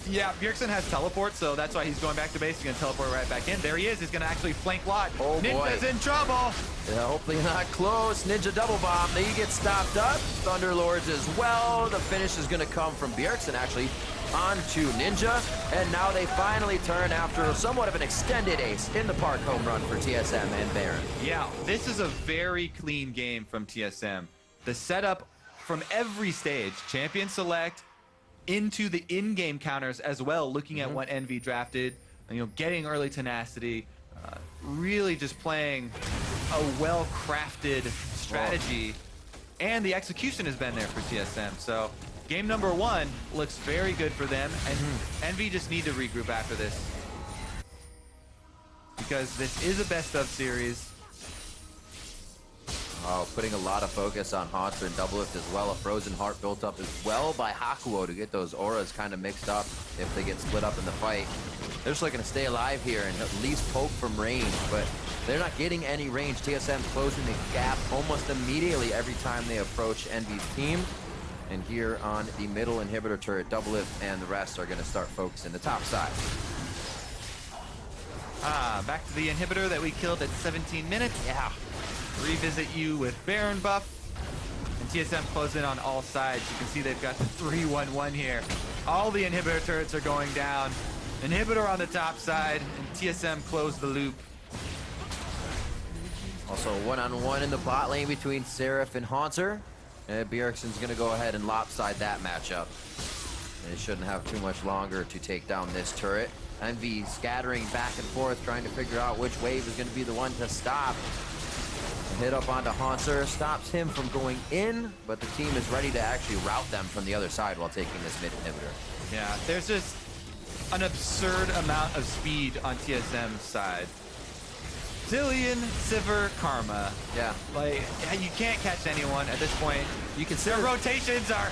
Yeah, Bjergsen has teleport, so that's why he's going back to base. He's going to teleport right back in. There he is. He's going to actually flank Lot. Oh, Ninja's in trouble. Yeah, hopefully not close. Ninja double bomb. He gets stopped up. Thunderlords as well. The finish is going to come from Bjergsen, actually, onto Ninja. And now they finally turn after somewhat of an extended ace in the park home run for TSM and Baron. Yeah, this is a very clean game from TSM. The setup from every stage, champion select, into the in-game counters as well, looking at what Envy drafted, you know, getting early tenacity, really just playing a well-crafted strategy, and the execution has been there for TSM. So game number 1 looks very good for them, and Envy just need to regroup after this, because this is a best-of series. Putting a lot of focus on Haunter and Doublelift as well. A Frozen Heart built up as well by Hakuo to get those auras kind of mixed up if they get split up in the fight. They're just looking to stay alive here and at least poke from range, but they're not getting any range. TSM closing the gap almost immediately every time they approach Envy's team. And here on the middle inhibitor turret, Doublelift and the rest are going to start focusing the top side. Back to the inhibitor that we killed at 17 minutes. Yeah. Revisit you with Baron buff. And TSM close in on all sides. You can see they've got the 3-1-1 here. All the inhibitor turrets are going down. Inhibitor on the top side, and TSM close the loop. Also one-on-one in the bot lane between Seraph and Haunter. And Bjergsen's going to go ahead and lopside that matchup. They shouldn't have too much longer to take down this turret. Envy scattering back and forth, trying to figure out which wave is going to be the one to stop. A hit up onto Haunter stops him from going in, but the team is ready to actually route them from the other side while taking this mid inhibitor. Yeah, there's just an absurd amount of speed on TSM's side. Zillion, Sivir, Karma. Yeah. Like, you can't catch anyone at this point. You can Their rotations are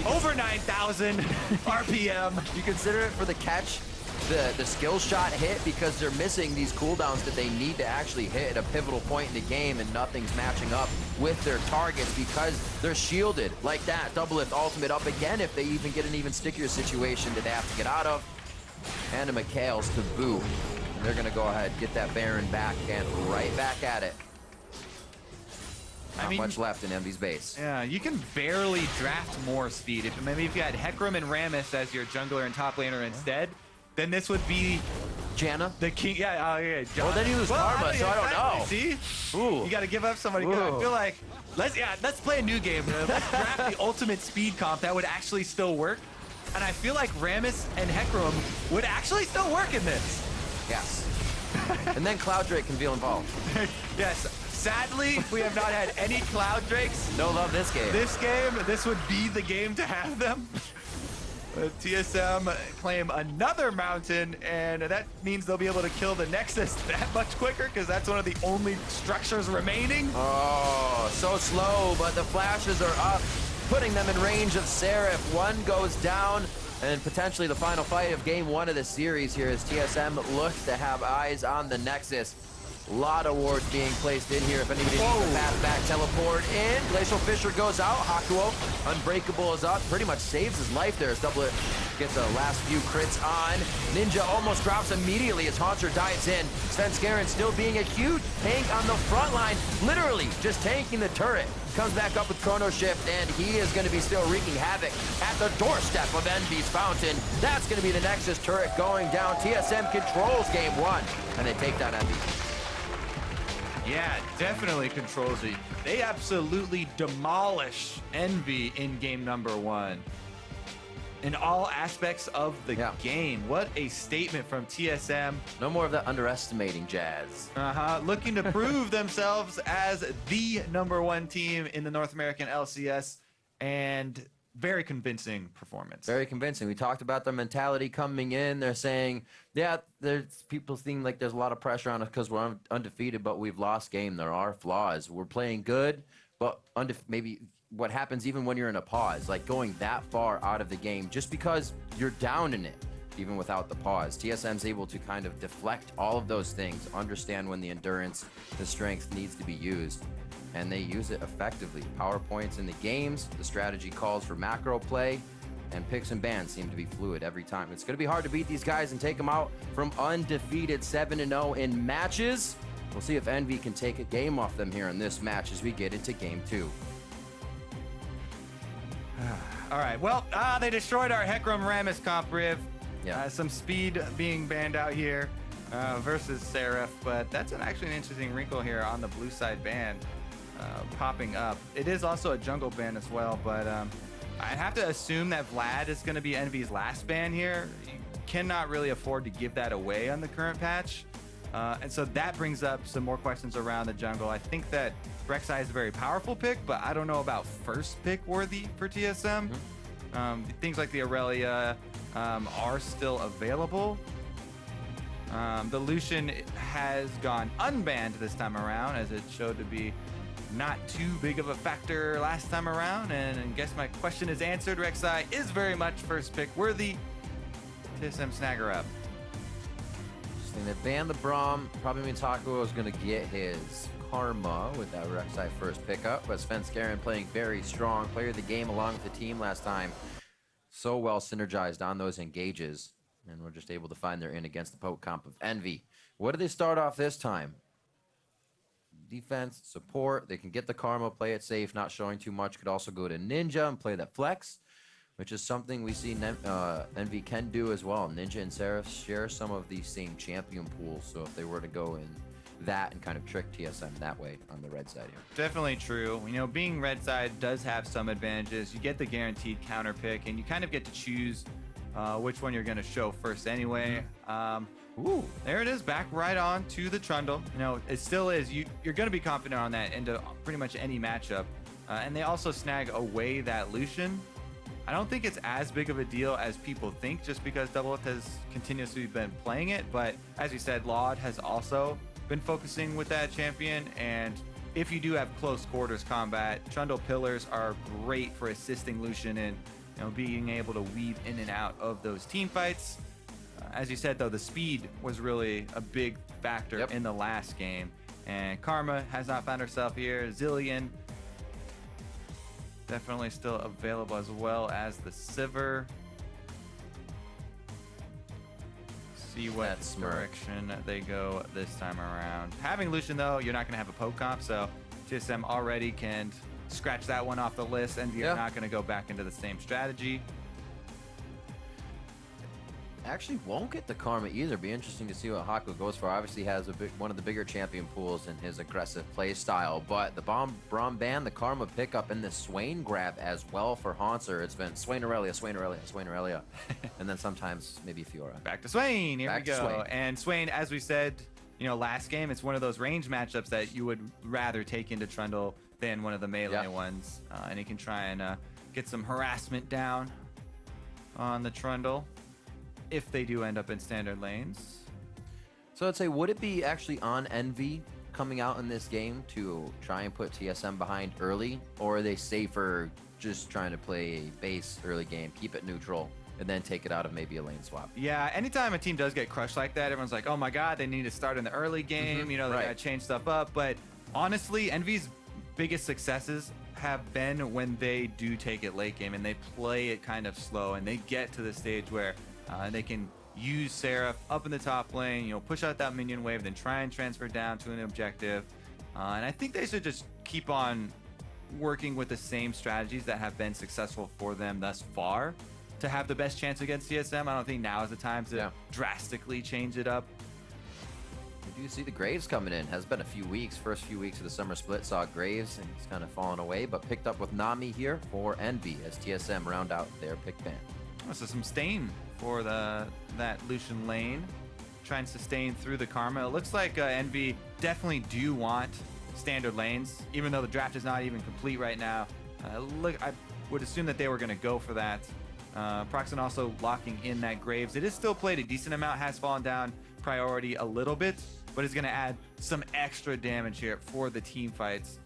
over 9,000 RPM. You consider it for the catch, the skill shot hit, because they're missing these cooldowns that they need to actually hit at a pivotal point in the game, and nothing's matching up with their targets because they're shielded like that. Doublelift ultimate up again if they even get an even stickier situation that they have to get out of. And a Mikhail's to boot. And they're gonna go ahead, get that Baron back, and right back at it. Not much left in Envy's base. Yeah, you can barely draft more speed. If maybe if you had Hecarim and Rammus as your jungler and top laner instead, then this would be Janna? the king. Yeah, Well, then you lose Karma, so I don't know. See? Ooh. You got to give up somebody good. I feel like let's play a new game. Let's draft the ultimate speed comp that would actually still work. And I feel like Rammus and Hecarim would actually still work in this. Yes. And then Cloud Drake can feel involved. Yes. Sadly, we have not had any Cloud Drakes. No love this game. This would be the game to have them. TSM claim another mountain, and that means they'll be able to kill the Nexus that much quicker because that's one of the only structures remaining. Oh, so slow, but the flashes are up, putting them in range of Seraph. One goes down, and potentially the final fight of game one of the series here as TSM looks to have eyes on the Nexus. A lot of wards being placed in here. If anybody needs to pass back, teleport in. Glacial Fissure goes out. Hakuo, Unbreakable is up. Pretty much saves his life there as Doublet gets the last few crits on. Ninja almost drops immediately as Haunter dives in. Svenskeren still being a huge tank on the front line. Literally just tanking the turret. Comes back up with Chrono Shift, and he is going to be still wreaking havoc at the doorstep of Envy's Fountain. That's going to be the Nexus turret going down. TSM controls game one, and they take down Envy. Yeah, definitely controls it. They absolutely demolish Envy in game number one. In all aspects of the game. What a statement from TSM. No more of that underestimating jazz. Looking to prove themselves as the #1 team in the North American LCS, and very convincing performance. Very convincing. We talked about their mentality coming in. They're saying, yeah, there's people seem like there's a lot of pressure on us because we're undefeated, but we've lost game. There are flaws. We're playing good, but maybe what happens even when you're in a pause, like going that far out of the game just because you're down in it, even without the pause. TSM's able to kind of deflect all of those things, understand when the endurance, the strength needs to be used, and they use it effectively. Power points in the games, the strategy calls for macro play, and picks and bans seem to be fluid every time. It's going to be hard to beat these guys and take them out from undefeated 7-0 in matches. We'll see if Envy can take a game off them here in this match as we get into game two. All right, well, they destroyed our Hecarim Rammus comp, Riv. Yeah. Some speed being banned out here versus Seraph, but that's actually an interesting wrinkle here on the blue side ban popping up. It is also a jungle ban as well, but I have to assume that Vlad is going to be Envy's last ban here. You cannot really afford to give that away on the current patch. And so that brings up some more questions around the jungle. I think that Rek'Sai is a very powerful pick, but I don't know about first pick worthy for TSM. Things like the Aurelia are still available. The Lucian has gone unbanned this time around, as it showed to be not too big of a factor last time around. And I guess my question is answered. Rek'Sai is very much first pick worthy. TSM snagger up. Interesting. They banned the Braum. Probably means Haku is going to get his Karma with that Rek'Sai first pickup. But Svenskeren playing very strong. Player of the game along with the team last time. So well synergized on those engages. And we're just able to find their in against the poke comp of Envy. What do they start off this time? Defense, support. They can get the Karma, play it safe, not showing too much. Could also go to Ninja and play that flex, which is something we see Envy can do as well. Ninja and Seraph share some of these same champion pools. So if they were to go in that and kind of trick TSM that way on the red side here. Definitely true. You know, being red side does have some advantages. You get the guaranteed counter pick, and you kind of get to choose which one you're going to show first anyway. Ooh, there it is, back right on to the Trundle. You know, it still is. You're going to be confident on that into pretty much any matchup. And they also snag away that Lucian. I don't think it's as big of a deal as people think, just because Doublelift has continuously been playing it. But as you said, Laud has also been focusing with that champion. And if you do have close quarters combat, Trundle pillars are great for assisting Lucian in, you know, being able to weave in and out of those team fights. As you said, though, the speed was really a big factor in the last game. And Karma has not found herself here. Zillion definitely still available, as well as the Sivir. See what direction they go this time around. Having Lucian, though, you're not going to have a poke comp, so TSM already can scratch that one off the list, and you're not going to go back into the same strategy. Actually won't get the Karma either. Be interesting to see what Haku goes for. Obviously has one of the bigger champion pools in his aggressive play style, but the Braum ban, the Karma pickup, and the Swain grab as well for Haunter. It's been Swain Aurelia, and then sometimes maybe Fiora. Back to Swain. Here we go. And Swain, as we said, you know, last game, it's one of those range matchups that you would rather take into Trundle than one of the melee ones, and he can try and get some harassment down on the Trundle if they do end up in standard lanes. So I'd say, would it be actually on Envy coming out in this game to try and put TSM behind early, or are they safer just trying to play a base early game, keep it neutral, and then take it out of maybe a lane swap? Yeah, anytime a team does get crushed like that, everyone's like, oh my god, they need to start in the early game, you know, they gotta change stuff up. But honestly, Envy's biggest successes have been when they do take it late game and they play it kind of slow, and they get to the stage where they can use Seraph up in the top lane, you know, push out that minion wave, then try and transfer down to an objective. And I think they should just keep on working with the same strategies that have been successful for them thus far to have the best chance against TSM. I don't think now is the time to drastically change it up. We do see the Graves coming in. Has been a few weeks. First few weeks of the summer split saw Graves, and he's kind of fallen away, but picked up with Nami here for Envy as TSM round out their pick ban. So some stain for that Lucian lane. Try and sustain through the Karma. It looks like Envy definitely do want standard lanes, even though the draft is not even complete right now. I would assume that they were going to go for that. Proxen also locking in that Graves. It is still played a decent amount, has fallen down priority a little bit, but it's going to add some extra damage here for the team fights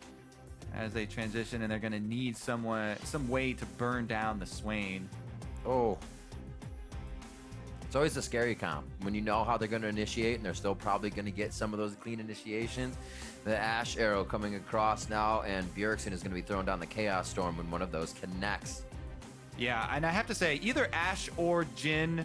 as they transition, and they're going to need some way to burn down the Swain. Oh. It's always a scary comp when you know how they're going to initiate, and they're still probably going to get some of those clean initiations. The Ashe arrow coming across now, and Bjergsen is going to be throwing down the Chaos Storm when one of those connects. Yeah, and I have to say, either Ashe or Jhin,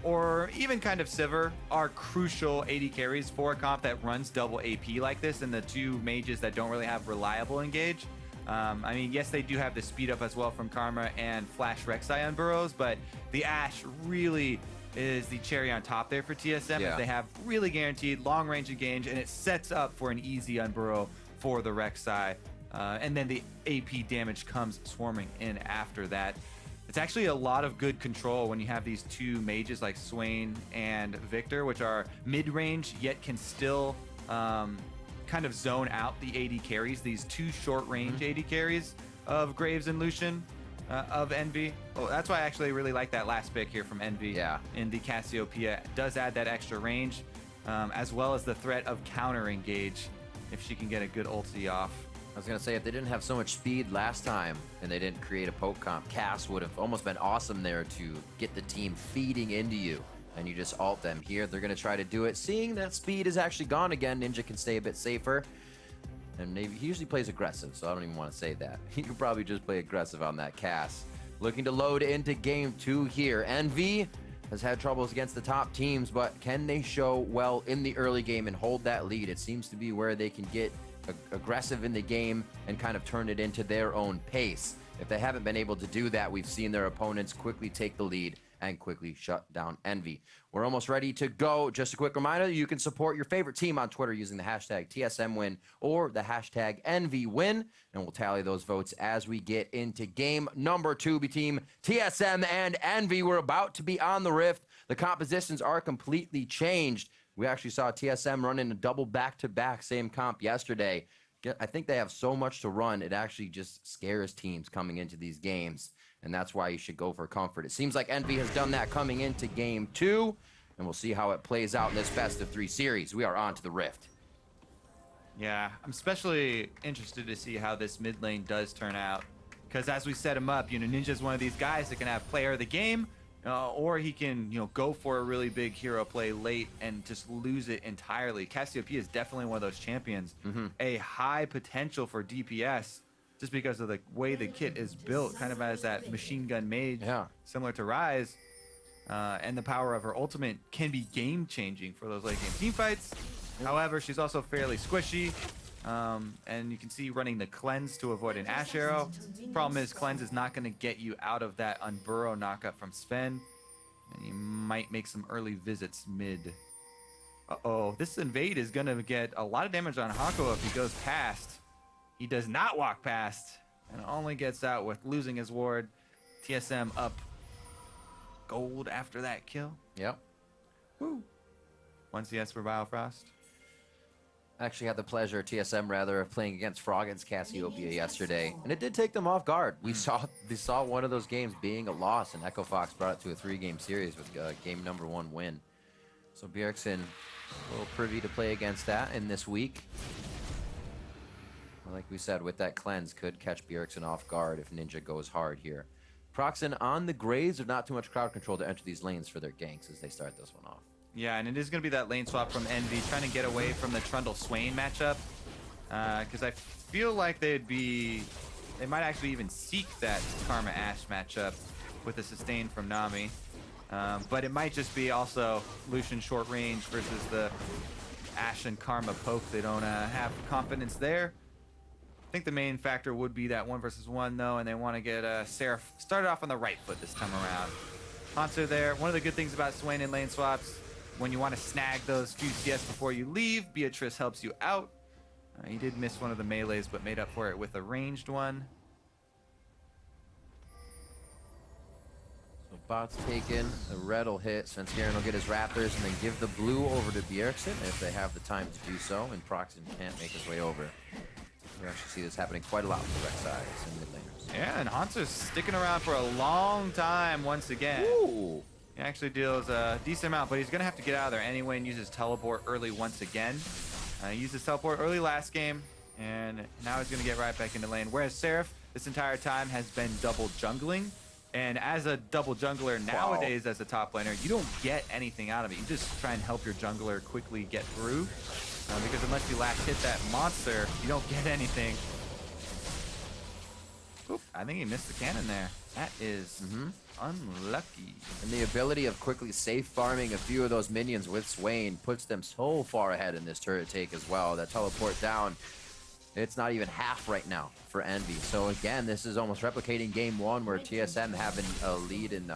or even kind of Sivir, are crucial AD carries for a comp that runs double AP like this, and the two mages that don't really have reliable engage. I mean, yes, they do have the speed up as well from Karma and Flash Rek'Sai on burrows, but the Ashe really is the cherry on top there for TSM. Yeah. They have really guaranteed long range engage, and it sets up for an easy unburrow for the Rek'Sai. And then the AP damage comes swarming in after that. It's actually a lot of good control when you have these two mages like Swain and Victor, which are mid-range, yet can still kind of zone out the AD carries, these two short-range AD carries of Graves and Lucian of Envy. Oh, that's why I actually really like that last pick here from Envy in the Cassiopeia. It does add that extra range, as well as the threat of counter engage if she can get a good ulti off. I was gonna say, if they didn't have so much speed last time and they didn't create a poke comp, Cass would have almost been awesome there to get the team feeding into you, and you just ult them. Here, they're gonna try to do it. Seeing that speed is actually gone again, Ninja can stay a bit safer. And he usually plays aggressive, so I don't even want to say that. He could probably just play aggressive on that Cass. Looking to load into game 2 here. Envy has had troubles against the top teams, but can they show well in the early game and hold that lead? It seems to be where they can get aggressive in the game and kind of turn it into their own pace. If they haven't been able to do that, we've seen their opponents quickly take the lead and quickly shut down Envy. We're almost ready to go. Just a quick reminder, you can support your favorite team on Twitter using the hashtag TSMWin or the hashtag EnvyWin, and we'll tally those votes as we get into game number 2 between TSM and Envy. We're about to be on the Rift. The compositions are completely changed. We actually saw TSM run in a double back-to-back, same comp yesterday. I think they have so much to run, it actually just scares teams coming into these games, and that's why you should go for comfort. It seems like Envy has done that coming into game 2, and we'll see how it plays out in this best-of-3 series. We are on to the Rift. Yeah, I'm especially interested to see how this mid lane does turn out, because as we set him up, Ninja's one of these guys that can have player of the game, or he can, go for a really big hero play late and just lose it entirely. Cassiopeia is definitely one of those champions. A high potential for DPS just because of the way the kit is built, kind of as that machine gun mage, similar to Ryze. And the power of her ultimate can be game-changing for those late game team fights. However, she's also fairly squishy. And you can see running the cleanse to avoid an Ash arrow. Problem is, cleanse is not going to get you out of that unburrow knockup from Sven. And you might make some early visits mid. Uh-oh, this invade is going to get a lot of damage on Hako if he goes past. He does not walk past, and only gets out with losing his ward. TSM up gold after that kill. Yep. Woo. 1 CS for Biofrost. I actually had the pleasure, TSM rather, of playing against Froggen's Cassiopeia yesterday, and it did take them off guard. We saw one of those games being a loss, and Echo Fox brought it to a 3-game series with game number 1 win. So Bjergsen a little privy to play against that in this week. Like we said, with that cleanse, could catch Bjergsen off guard if Ninja goes hard here. Proxen on the Graves, are not too much crowd control to enter these lanes for their ganks as they start this one off. Yeah, and it is going to be that lane swap from Envy, trying to get away from the Trundle-Swain matchup. Because I feel like they might actually even seek that Karma Ashe matchup with the sustain from Nami. But it might just be also Lucian short range versus the Ashe and Karma poke. They don't have confidence there. I think the main factor would be that 1 versus 1 though, and they want to get Seraph started off on the right foot this time around. Hanzo there. One of the good things about Swain and lane swaps, when you want to snag those few CS before you leave, Beatrice helps you out. He did miss one of the melees, but made up for it with a ranged one. So bot's taken, the red will hit, Svenskeren will get his Raptors, and then give the blue over to Bjergsen if they have the time to do so, and Proxen can't make his way over. We actually see this happening quite a lot with Rek'Sai and mid laners. Yeah, and Hanzo's sticking around for a long time once again. Ooh. He actually deals a decent amount, but he's going to have to get out of there anyway and use his teleport early once again. He used his teleport early last game, and now he's going to get right back into lane. Whereas Seraph, this entire time, has been double jungling. And as a double jungler nowadays, as a top laner, you don't get anything out of it. You just try and help your jungler quickly get through. Because unless you last hit that monster, you don't get anything. Oop, I think he missed the cannon there. That is unlucky. And the ability of quickly safe farming a few of those minions with Swain puts them so far ahead in this turret take as well. That teleport down, it's not even half right now for Envy. So again, this is almost replicating game 1 where TSM having a lead in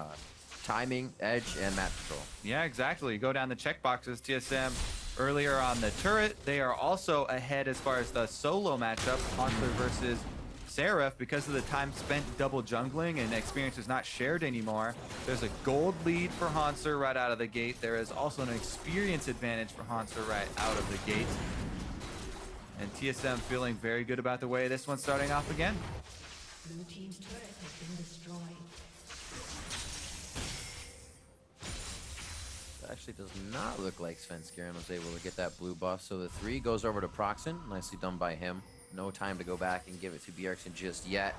timing, edge, and map control. Yeah, exactly. You go down the checkboxes, TSM earlier on the turret. They are also ahead as far as the solo matchup, Hauntler versus Seraph, because of the time spent double jungling and experience is not shared anymore. There's a gold lead for Hanser right out of the gate. There is also an experience advantage for Hanser right out of the gate. And TSM feeling very good about the way this one's starting off again. Blue team's turret has been destroyed. actually does not look like Sven Skaren was able to get that blue buff. So the 3 goes over to Proxen. Nicely done by him. No time to go back and give it to Bjergsen just yet.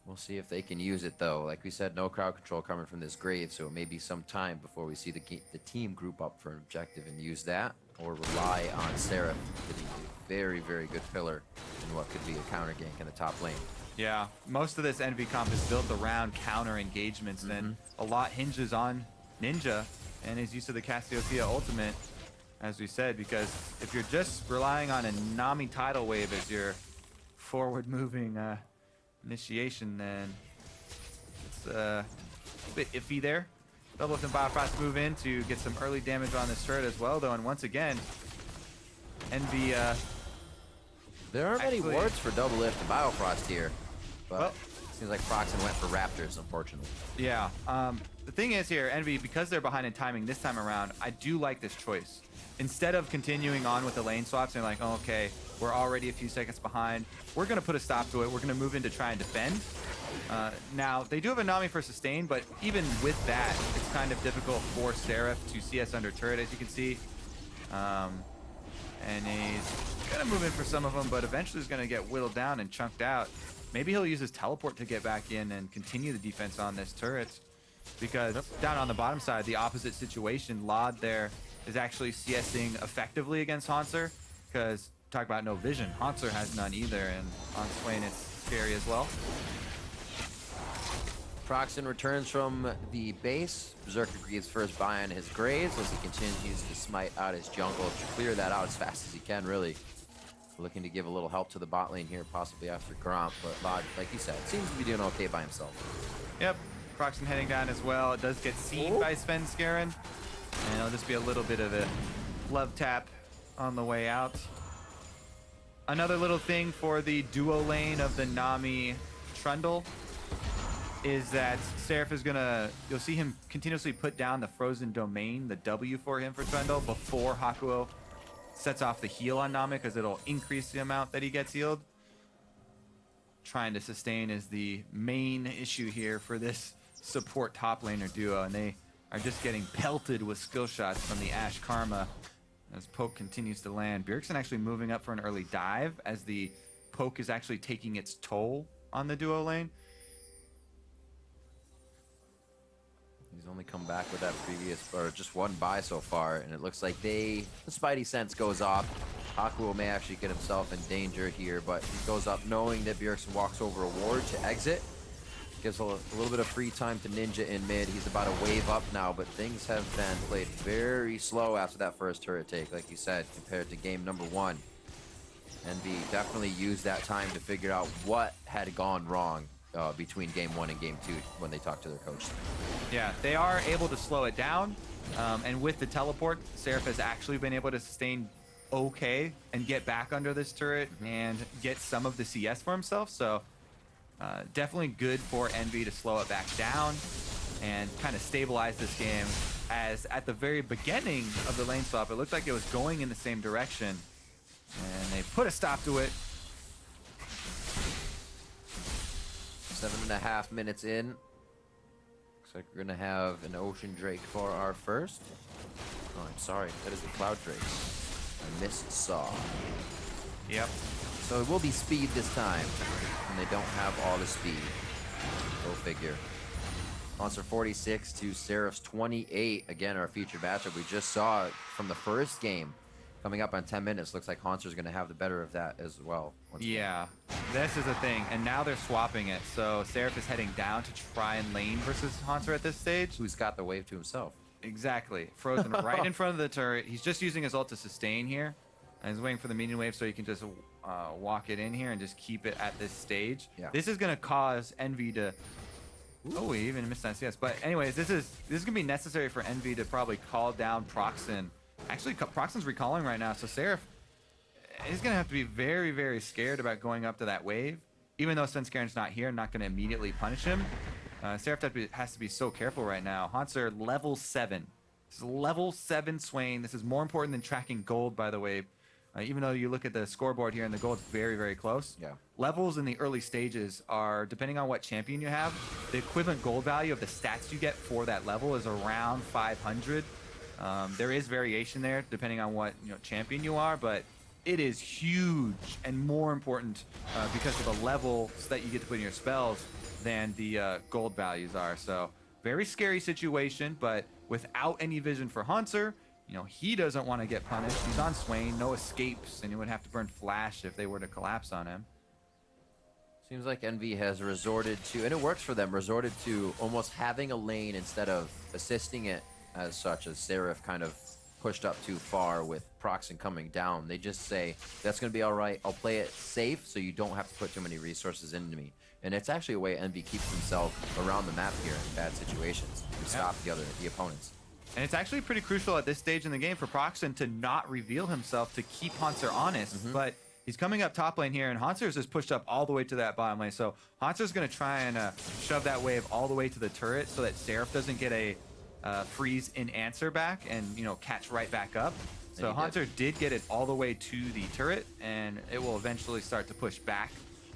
We'll see if they can use it, though. Like we said, no crowd control coming from this grave, so it may be some time before we see the team group up for an objective and use that, or rely on Seraph to be a very, very good pillar in what could be a counter gank in the top lane. Yeah, most of this Envy comp is built around counter engagements, and a lot hinges on Ninja and his use of the Cassiopeia ultimate, as we said, because if you're just relying on a Nami tidal wave as your forward-moving initiation, then it's a bit iffy there. Double and Biofrost move in to get some early damage on this turret as well, though, and once again, Envy there aren't many wards for Double Lift and Biofrost here, but well, it seems like Proxen went for Raptors, unfortunately. Yeah, the thing is here, Envy, because they're behind in timing this time around, I do like this choice. Instead of continuing on with the lane swaps and like, oh, okay, we're already a few seconds behind, we're going to put a stop to it. We're going to move in to try and defend. Now, they do have a Nami for sustain, but even with that, it's kind of difficult for Seraph to CS under turret, as you can see. And he's going to move in for some of them, but eventually he's going to get whittled down and chunked out. Maybe he'll use his teleport to get back in and continue the defense on this turret. Because down on the bottom side, the opposite situation, Lod there is actually CSing effectively against Hanser, because talk about no vision, Hanser has none either, and on Swain it's scary as well. Proxen returns from the base. Berserker Greaves first buy on his Graves as he continues to smite out his jungle to clear that out as fast as he can, really. Looking to give a little help to the bot lane here, possibly after Gromp, but Lod, like you said, seems to be doing okay by himself. Yep, Proxen heading down as well. It does get seen by Sven Skaren, and it'll just be a little bit of a love tap on the way out. Another little thing for the duo lane of the Nami Trundle is that Seraph is gonna, you'll see him continuously put down the frozen domain, the W for him for Trundle, before Hakuo sets off the heal on Nami, because it'll increase the amount that he gets healed. Trying to sustain is the main issue here for this support top laner duo, and they are just getting pelted with skill shots from the Ashe Karma as poke continues to land. Bjergsen actually moving up for an early dive as the poke is actually taking its toll on the duo lane. He's only come back with that previous, or just one buy so far, and it looks like the Spidey sense goes off. Hakuo may actually get himself in danger here, but he goes up knowing that Bjergsen walks over a ward to exit. Gives a little bit of free time to Ninja in mid. He's about to wave up now, but things have been played very slow after that first turret take, like you said, compared to game number 1. Envy definitely used that time to figure out what had gone wrong between game 1 and game 2 when they talked to their coach. Yeah, they are able to slow it down, and with the teleport, Seraph has actually been able to sustain okay and get back under this turret and get some of the CS for himself, so definitely good for Envy to slow it back down and kind of stabilize this game, as at the very beginning of the lane swap, it looked like it was going in the same direction, and they put a stop to it. 7.5 minutes in. Looks like we're gonna have an Ocean Drake for our first. Oh, I'm sorry, that is a Cloud Drake. I missaw. Yep. So it will be speed this time, and they don't have all the speed. Go figure. Monster 46 to Seraph's 28. Again, our featured matchup. We just saw it from the first game. Coming up on 10 minutes, looks like Hanser's going to have the better of that as well. Yeah, this is the thing, and now they're swapping it. So Seraph is heading down to try and lane versus Hanser at this stage. Who's got the wave to himself. Exactly. Frozen right in front of the turret. He's just using his ult to sustain here. And he's waiting for the minion wave so he can just walk it in here and just keep it at this stage. Yeah. This is going to cause Envy to... Oh, we even missed that CS. But anyways, this is going to be necessary for Envy to probably call down Proxen. Actually, Proxen's recalling right now, so Seraph is going to have to be very, very scared about going up to that wave. Even though Sven Skaren's not here, not going to immediately punish him. Seraph has to be so careful right now. Hanser, level 7. This is level 7 Swain. This is more important than tracking gold, by the way. Even though you look at the scoreboard here and the gold's very, very close. Yeah. Levels in the early stages are, depending on what champion you have, the equivalent gold value of the stats you get for that level is around 500. There is variation there depending on what champion you are, but it is huge and more important because of the levels that you get to put in your spells than the gold values are. So very scary situation, but without any vision for Haunter, he doesn't want to get punished. He's on Swain, no escapes, and he would have to burn Flash if they were to collapse on him. Seems like Envy has resorted to, and it works for them, resorted to almost having a lane instead of assisting it as such, as Seraph kind of pushed up too far with Proxen coming down. They just say, that's going to be all right. I'll play it safe so you don't have to put too many resources into me. And it's actually a way Envy keeps himself around the map here in bad situations to stop the opponents. And it's actually pretty crucial at this stage in the game for Proxen to not reveal himself to keep Haunter honest. But he's coming up top lane here, and Haunter's just pushed up all the way to that bottom lane. So Haunter's going to try and shove that wave all the way to the turret so that Seraph doesn't get a freeze in answer back and catch right back up. So Haunter did get it all the way to the turret, and it will eventually start to push back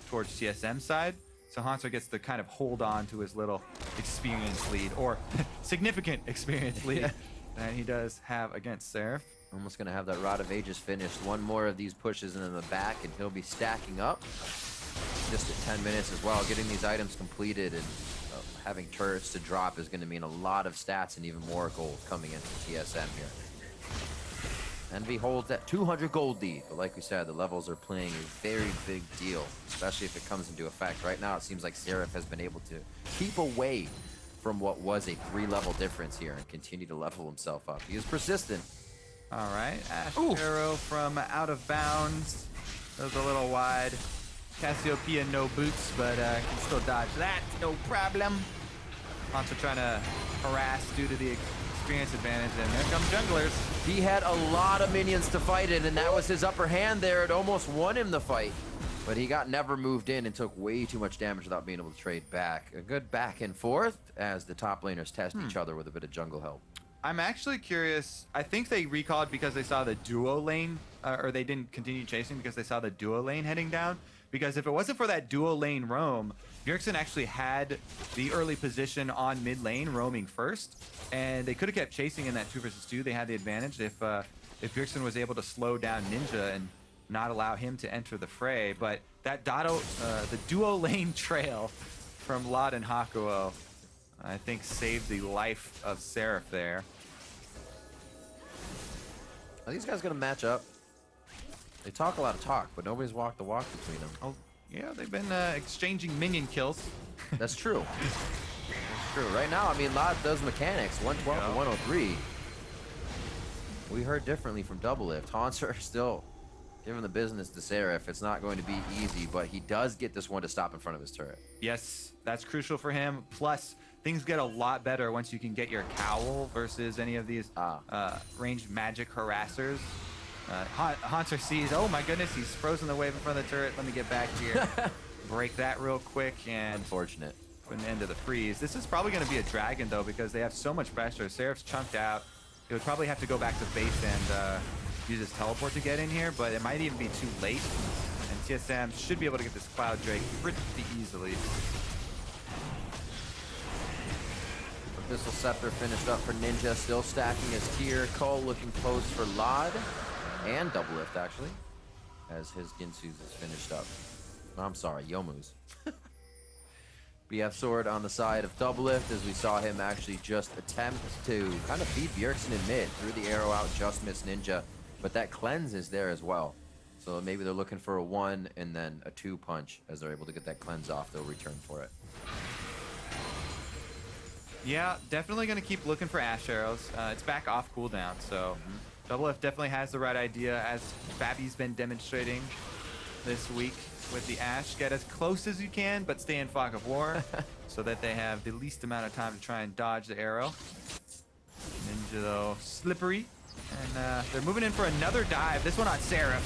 towards TSM side. So Haunter gets to kind of hold on to his little experience lead, or significant experience lead that he does have against Seraph. Almost going to have that Rod of Ages finished. One more of these pushes in the back, and he'll be stacking up just at 10 minutes as well. Getting these items completed and having turrets to drop is going to mean a lot of stats and even more gold coming into TSM here. Envy holds that 200 gold lead, but like we said, the levels are playing a very big deal, especially if it comes into effect. Right now, it seems like Seraph has been able to keep away from what was a 3-level difference here and continue to level himself up. He is persistent. All right, Ash Arrow from out of bounds. That was a little wide. Cassiopeia no boots, but can still dodge that, no problem. Haunter trying to harass due to the experience advantage, and there come junglers. He had a lot of minions to fight it, and that was his upper hand there. It almost won him the fight, but he got never moved in and took way too much damage without being able to trade back. A good back and forth as the top laners test each other with a bit of jungle help. I'm actually curious. I think they recalled because they saw the duo lane, or they didn't continue chasing because they saw the duo lane heading down. Because if it wasn't for that duo lane roam, Bjergsen actually had the early position on mid lane roaming first, and they could have kept chasing in that 2 versus 2. They had the advantage if Bjergsen was able to slow down Ninja and not allow him to enter the fray. But that the duo lane trail from Lot and Hakuo, I think, saved the life of Seraph there. Are these guys going to match up? They talk a lot of talk, but nobody's walked the walk between them. Oh, yeah, they've been exchanging minion kills. That's true. That's true. Right now, I mean, Lot does mechanics, 112 to 103. We heard differently from Doublelift. Haunter still giving the business to Seraph. It's not going to be easy, but he does get this one to stop in front of his turret. Yes, that's crucial for him. Plus, things get a lot better once you can get your cowl versus any of these ranged magic harassers. Haunter sees, oh my goodness, he's frozen the wave in front of the turret. Let me get back here. Break that real quick and unfortunate. Put an end to the freeze. This is probably going to be a dragon though, because they have so much pressure. Seraph's chunked out. He would probably have to go back to base and use his teleport to get in here, but it might even be too late. And TSM should be able to get this Cloud Drake pretty easily. Abyssal Scepter finished up for Ninja, still stacking his tier. Cole looking close for Lod. And Doublelift, actually, as his Ginsu's is finished up. Oh, I'm sorry, Yomu's. BF Sword on the side of Doublelift, as we saw him actually just attempt to kind of feed Bjergsen in mid. Threw the arrow out, just missed Ninja. But that cleanse is there as well. So maybe they're looking for a 1 and then a 2 punch. As they're able to get that cleanse off, they'll return for it. Yeah, definitely going to keep looking for Ash Arrows. It's back off cooldown, so... Doublelift definitely has the right idea, as Fabi's been demonstrating this week with the Ash. Get as close as you can, but stay in fog of war, so that they have the least amount of time to try and dodge the arrow. Ninja, though, slippery. And they're moving in for another dive, this one on Seraph.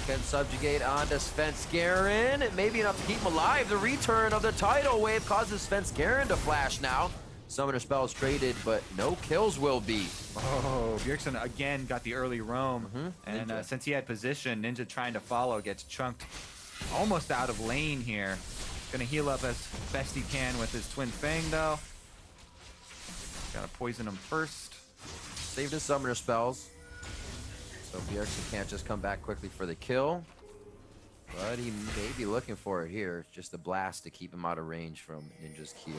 Can subjugate onto Svenskeren. It may be enough to keep him alive. The return of the tidal wave causes Svenskeren to flash now. Summoner spells traded, but no kills will be. Oh, Bjergsen again got the early roam. And Ninja. since he had position, Ninja trying to follow gets chunked almost out of lane here. Gonna heal up as best he can with his Twin Fang, though. Gotta poison him first. Saved his summoner spells. So Bjergsen can't just come back quickly for the kill. But he may be looking for it here. Just a blast to keep him out of range from Ninja's Q.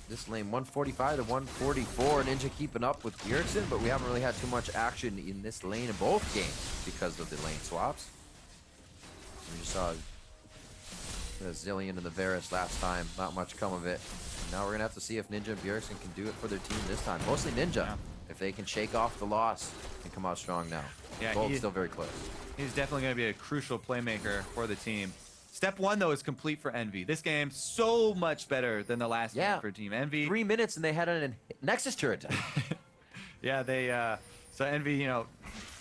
This lane 145 to 144. Ninja keeping up with Bjergsen, but we haven't really had too much action in this lane in both games because of the lane swaps. We just saw the Zillion and the Varus last time. Not much come of it. And now we're going to have to see if Ninja and Bjergsen can do it for their team this time. Mostly Ninja. Yeah. If they can shake off the loss and come out strong now. Yeah, Both still very close. He's definitely going to be a crucial playmaker for the team. Step 1, though, is complete for Envy. This game, so much better than the last game for Team Envy. 3 minutes and they had a Nexus turret. Yeah, they, so Envy, you know,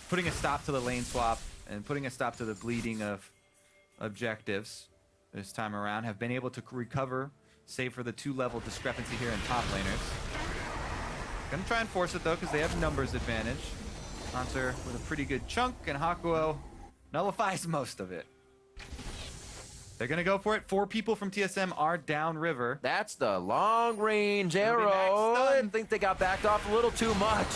putting a stop to the lane swap and putting a stop to the bleeding of objectives this time around, have been able to recover, save for the 2-level discrepancy here in top laners. Gonna try and force it, though, because they have numbers advantage. Haunter with a pretty good chunk, and Hakuo nullifies most of it. They're gonna go for it. 4 people from TSM are downriver. That's the long range Gonna be max arrow. stun. I think they got backed off a little too much.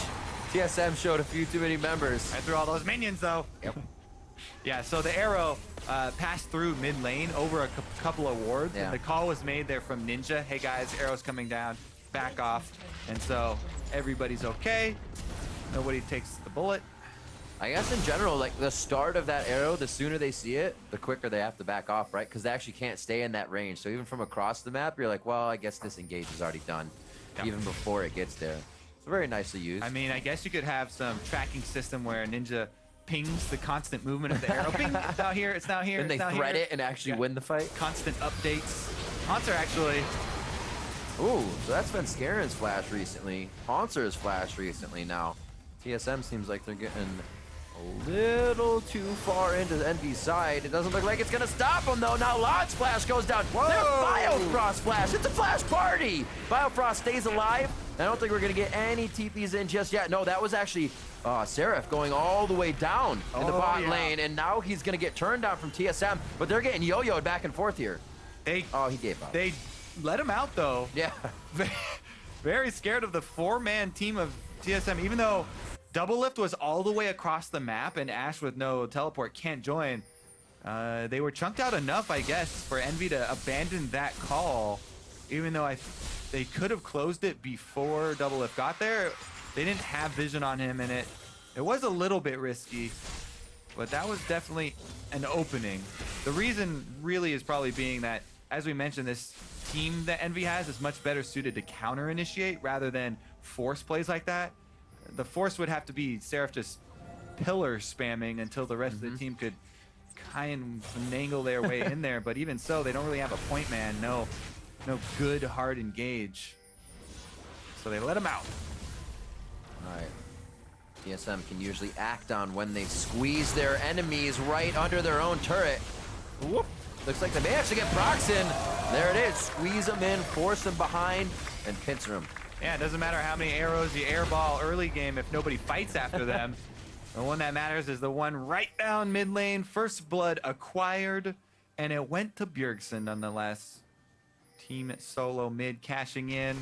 TSM showed a few too many members. Right through all those minions, though. Yep. Yeah, so the arrow passed through mid lane over a couple of wards, Yeah. and the call was made there from Ninja. Hey guys, arrow's coming down, back off. And so everybody's okay. Nobody takes the bullet. I guess in general, like the start of that arrow, the sooner they see it, the quicker they have to back off, right? Because they actually can't stay in that range. So even from across the map, you're like, well, I guess this engage is already done, even before it gets there. It's very nicely used. I mean, I guess you could have some tracking system where Ninja pings the constant movement of the arrow. Ping, it's now here, it's now here, and they it's now thread here. it and actually Yeah. win the fight. Constant updates. Haunter actually. Ooh, so that's been Scaren's flash recently. Haunter's flash recently now. TSM seems like they're getting a little too far into Envy's side. It doesn't look like it's gonna stop them though. Now Lod's flash goes down. Whoa! There's Biofrost flash. It's a flash party. Biofrost stays alive. I don't think we're gonna get any TPs in just yet. No, that was actually Seraph going all the way down in the bot lane, and now he's gonna get turned down from TSM. But they're getting yo-yoed back and forth here. He gave up. They let him out though. Yeah. Very scared of the 4-man team of TSM, even though Double Lift was all the way across the map and Ash with no teleport can't join. They were chunked out enough, I guess, for Envy to abandon that call, even though they could have closed it before Double Lift got there. They didn't have vision on him, and it was a little bit risky, but that was definitely an opening. The reason really is probably being that, as we mentioned, this team that Envy has is much better suited to counter-initiate rather than force plays like that. The force would have to be Seraph just pillar spamming until the rest of the team could kind of finagle their way in there, but even so, they don't really have a point man, no good hard engage. So they let him out. All right. TSM can usually act on when they squeeze their enemies right under their own turret. Whoop. Looks like they may actually get procs in. There it is. Squeeze them in, force them behind, and pincer them. Yeah, it doesn't matter how many arrows you airball early game if nobody fights after them. The one that matters is the one right down mid lane. First blood acquired, and it went to Bjergsen nonetheless. Team solo mid cashing in.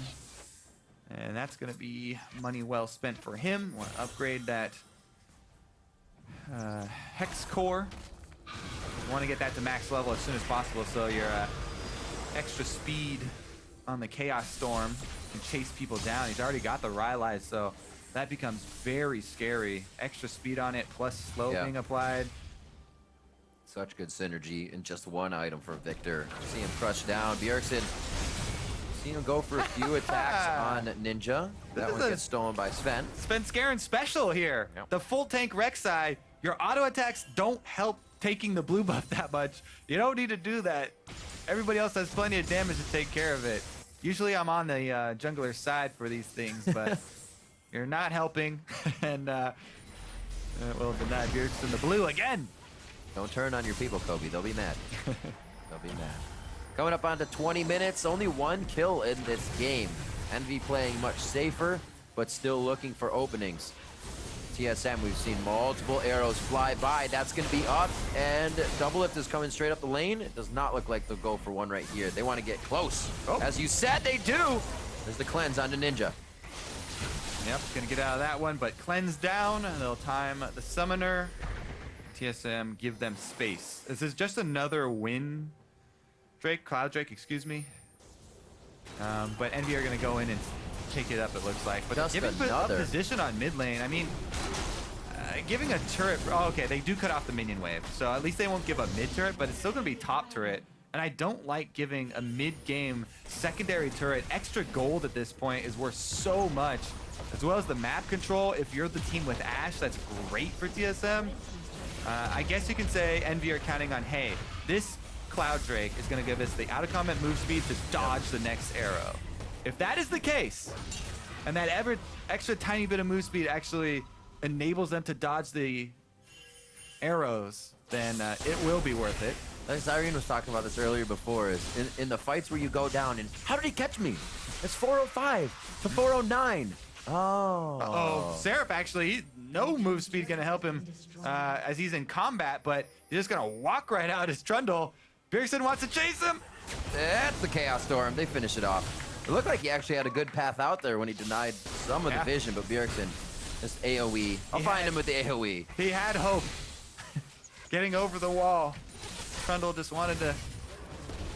And that's going to be money well spent for him. Want to upgrade that Hex Core. Want to get that to max level as soon as possible so your extra speed on the Chaos Storm can chase people down. He's already got the Rylai's, so that becomes very scary. Extra speed on it plus slow being applied. Such good synergy in just one item for Victor. See him crush down. Bjergsen. See him go for a few attacks on Ninja. That one gets stolen by Sven. Sven Scarin special here. Yep. The full tank Rek'Sai. Your auto attacks don't help taking the blue buff that much. You don't need to do that. Everybody else has plenty of damage to take care of it. Usually I'm on the jungler's side for these things, but you're not helping. And, well, denied Bjergsen the blue again. Don't turn on your people, Kobe. They'll be mad. They'll be mad. Coming up onto 20 minutes, only 1 kill in this game. Envy playing much safer, but still looking for openings. TSM, we've seen multiple arrows fly by. That's going to be up, and Doublelift is coming straight up the lane. It does not look like they'll go for one right here. They want to get close. Oh. As you said, they do. There's the cleanse onto Ninja. Yep, gonna get out of that one, but cleanse down, and they'll time the summoner. TSM give them space. This is just another win. Cloud Drake, excuse me. But Envy are gonna go in and take it up, it looks like. But just giving a position on mid lane, I mean, giving a turret, oh, okay, they do cut off the minion wave, so at least they won't give a mid turret, but it's still gonna be top turret. And I don't like giving a mid-game secondary turret. Extra gold at this point is worth so much, as well as the map control. If you're the team with Ashe, that's great for TSM. I guess you can say Envy are counting on, hey, this Cloud Drake is going to give us the out-of-combat move speed to dodge the next arrow. If that is the case, and that extra tiny bit of move speed actually enables them to dodge the arrows, then it will be worth it. Like Irene was talking about this earlier before, is in the fights where you go down and how did he catch me? It's 405 to 409. Oh. Uh-oh. Seraph actually, no move speed gonna help him as he's in combat, but he's just gonna walk right out his Trundle. Bjergsen wants to chase him. That's the Chaos Storm. They finish it off. It looked like he actually had a good path out there when he denied some of the vision, but Bjergsen just AoE. I'll find him with the AoE. He had hope. Getting over the wall. Trundle just wanted to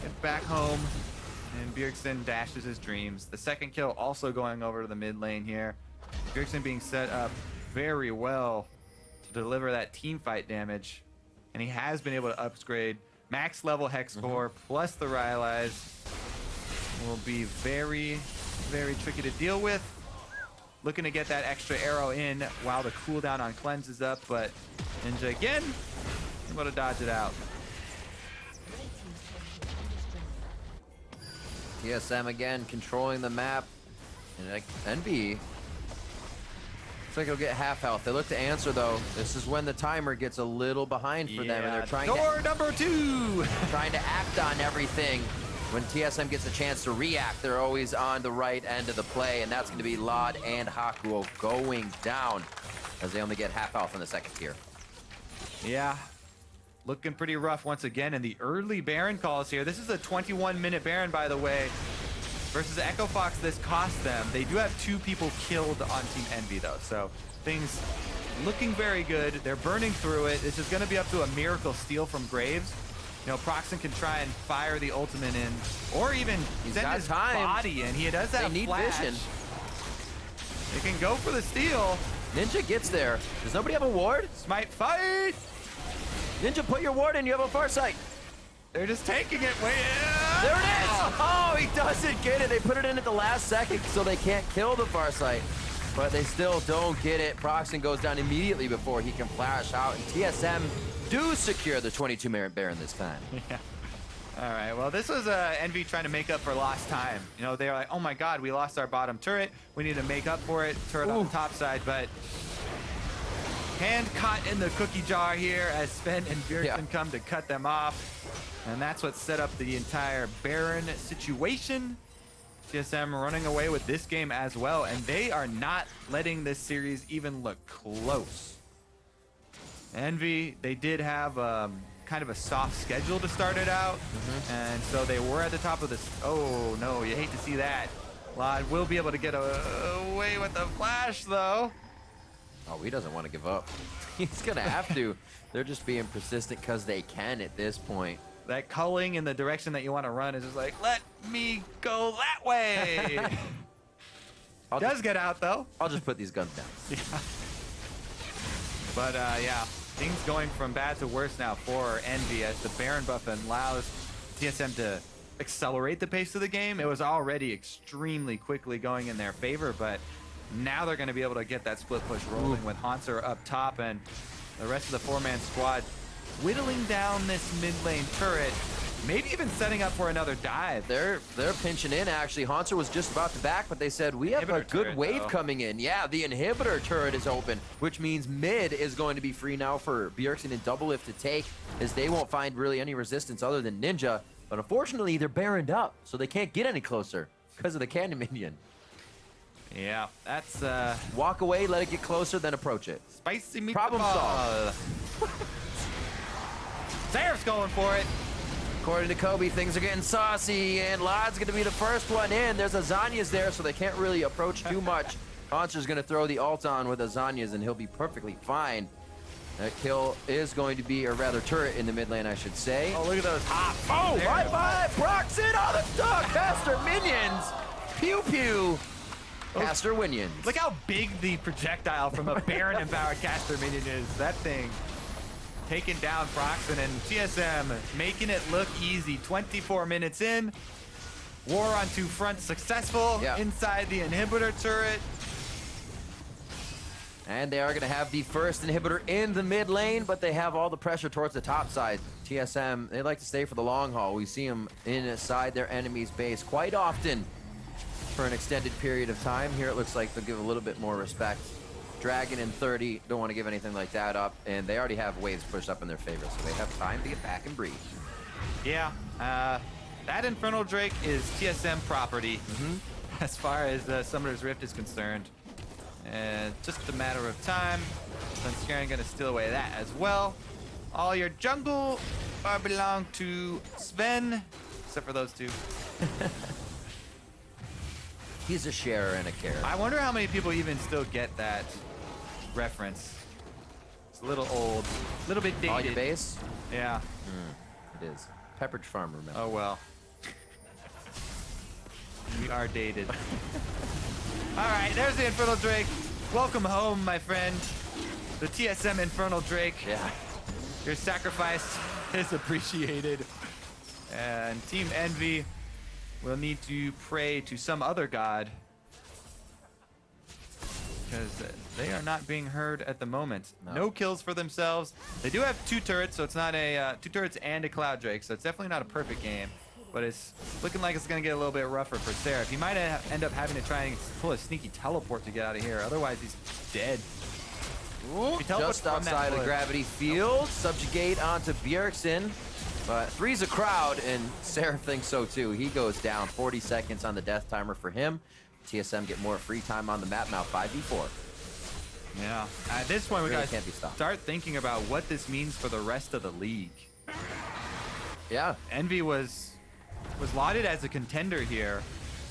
get back home, and Bjergsen dashes his dreams. The second kill also going over to the mid lane here. Bjergsen being set up very well to deliver that team fight damage, and he has been able to upgrade max level Hex Core plus the Rylai's. Will be very, very tricky to deal with. Looking to get that extra arrow in while the cooldown on cleanse is up, but Ninja again able to dodge it out. TSM again controlling the map, and like Envy, looks like he'll get half health. They look to answer though. This is when the timer gets a little behind for them, and they're trying number 2, trying to act on everything. When TSM gets a chance to react, they're always on the right end of the play, and that's going to be Lod and Hakuo going down as they only get half health in the second tier. Yeah. Looking pretty rough once again, and the early Baron calls here. This is a 21-minute Baron, by the way. Versus Echo Fox, this cost them. They do have 2 people killed on Team Envy, though, so things looking very good. They're burning through it. This is going to be up to a miracle steal from Graves. You know, Proxen can try and fire the ultimate in, or even send his body in. He does have flash. Vision. They can go for the steal. Ninja gets there. Does nobody have a ward? Smite fight! Ninja, put your ward in. You have a Farsight. They're just taking it. Wait. There it is. Oh, he doesn't get it. They put it in at the last second so they can't kill the Farsight. But they still don't get it. Proxen goes down immediately before he can flash out. And TSM do secure the 22-minute Baron this time. Yeah. All right. Well, this was Envy trying to make up for lost time. You know, they were like, oh my God, we lost our bottom turret. We need to make up for it. Turret on the top side, but hand caught in the cookie jar here as Sven and Bjergsen come to cut them off. And that's what set up the entire Baron situation. TSM running away with this game as well, and they are not letting this series even look close. Envy, they did have kind of a soft schedule to start it out, and so they were at the top of this. Oh no, you hate to see that. Lod will be able to get away with the flash though. Oh, he doesn't want to give up. He's gonna have to. They're just being persistent because they can at this point. That culling in the direction that you want to run is just like, let me go that way. Does get out though. I'll just put these guns down. Yeah. But yeah, things going from bad to worse now for Envy as the Baron buff allows TSM to accelerate the pace of the game. It was already extremely quickly going in their favor, but now they're going to be able to get that split push rolling with Hanser up top and the rest of the 4-man squad whittling down this mid lane turret, maybe even setting up for another dive. They're pinching in actually. Hanser was just about to back, but they said we have a good wave coming in. Yeah, the inhibitor turret is open, which means mid is going to be free now for Bjergsen and Doublelift to take, as they won't find really any resistance other than Ninja. But unfortunately, they're baroned up, so they can't get any closer because of the cannon minion. Yeah, that's Walk away, let it get closer, then approach it. spicy meatball. Problem solved. Seraph's going for it. According to Kobe, things are getting saucy, and Lod's going to be the first one in. There's Azanias there, so they can't really approach too much. Haunter's going to throw the ult on with Azanias, and he'll be perfectly fine. That kill is going to be, or rather turret in the mid lane, I should say. Oh, look at those hops. Oh, There. bye-bye, Proxen! Oh, the dog caster minions! Pew-pew! Caster minions. Look how big the projectile from a Baron empowered caster minion is. That thing taking down Proxen, and TSM making it look easy. 24 minutes in. War on two fronts successful inside the inhibitor turret. And they are going to have the first inhibitor in the mid lane, but they have all the pressure towards the top side. TSM, they like to stay for the long haul. We see them inside their enemy's base quite often for an extended period of time. Here it looks like they'll give a little bit more respect. Dragon in 30, don't want to give anything like that up, and they already have waves pushed up in their favor, so they have time to get back and breathe. Yeah, that Infernal Drake is TSM property as far as Summoner's Rift is concerned. And just a matter of time. Svenskeren gonna steal away that as well. All your jungle belong to Sven, except for those two. He's a sharer and a carer. I wonder how many people even still get that reference. It's a little old, a little bit dated. All your base? Yeah. It is. Pepperidge Farm, remember. Oh well. We are dated. All right, there's the Infernal Drake. Welcome home, my friend. The TSM Infernal Drake. Yeah. Your sacrifice is appreciated. And Team Envy will need to pray to some other god, because they are not being heard at the moment. No kills for themselves. They do have two turrets, so it's not a two turrets and a Cloud Drake, so it's definitely not a perfect game. But it's looking like it's going to get a little bit rougher for Seraph. He might end up having to try and pull a sneaky teleport to get out of here. Otherwise, he's dead. Ooh, just outside of the gravity field. Subjugate onto Bjergsen. But three's a crowd, and Seraph thinks so too. He goes down. 40 seconds on the death timer for him. TSM get more free time on the map now. 5v4. Yeah. At this point, we Really got can't be stopped. start thinking about what this means for the rest of the league. Yeah. Envy was lauded as a contender here,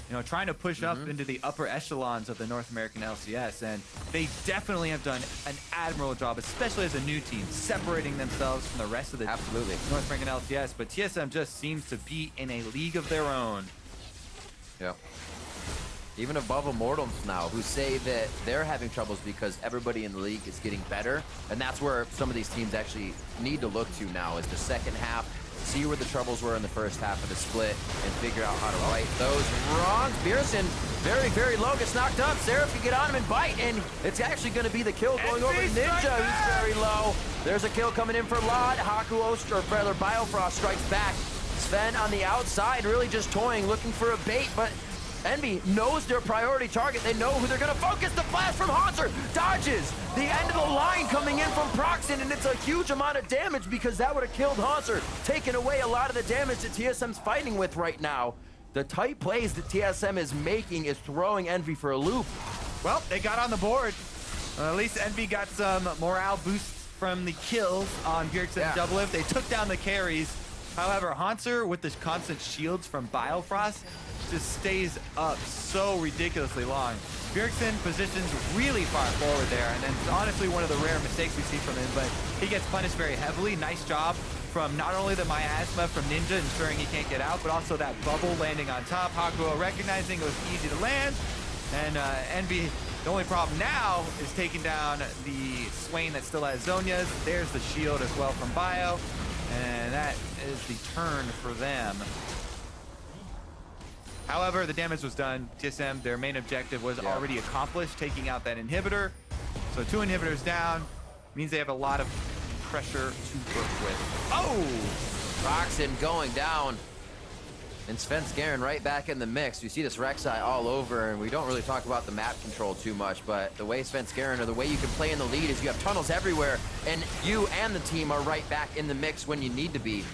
you know, trying to push up into the upper echelons of the North American LCS, and they definitely have done an admirable job, especially as a new team, separating themselves from the rest of the North American LCS. But TSM just seems to be in a league of their own. Yeah. Even above Immortals now, who say that they're having troubles because everybody in the league is getting better, and that's where some of these teams actually need to look to now, is the second half. See where the troubles were in the first half of the split and figure out how to right those wrongs. Bjergsen, very, very low, gets knocked up. Seraph can get on him and bite, and it's actually going to be the kill going over Ninja, who's very low. There's a kill coming in for Lod. Haku Oster, or rather Biofrost, strikes back. Sven on the outside, really just toying, looking for a bait, but Envy knows their priority target. They know who they're going to focus. The flash from Haunter dodges the end of the line coming in from Proxen, and it's a huge amount of damage because that would have killed Haunter, taking away a lot of the damage that TSM's fighting with right now. The tight plays that TSM is making is throwing Envy for a loop. Well, they got on the board. At least Envy got some morale boosts from the kills on Bjergsen and Double Lift. They took down the carries. However, Haunter, with the constant shields from Biofrost, just stays up so ridiculously long. Bjergsen positions really far forward there, and then honestly one of the rare mistakes we see from him, but he gets punished very heavily. Nice job from not only the miasma from Ninja ensuring he can't get out, but also that bubble landing on top. Hakuo recognizing it was easy to land, and Envy, the only problem now is taking down the Swain that still has Zonia's. There's the shield as well from Bio, and that is the turn for them. However, the damage was done. TSM, their main objective was already accomplished, taking out that inhibitor. So 2 inhibitors down means they have a lot of pressure to work with. Oh! Proxen going down. And Svenskeren right back in the mix. You see this Rek'Sai all over, and we don't really talk about the map control too much, but the way Svenskeren, or the way you can play in the lead, is you have tunnels everywhere, and you and the team are right back in the mix when you need to be.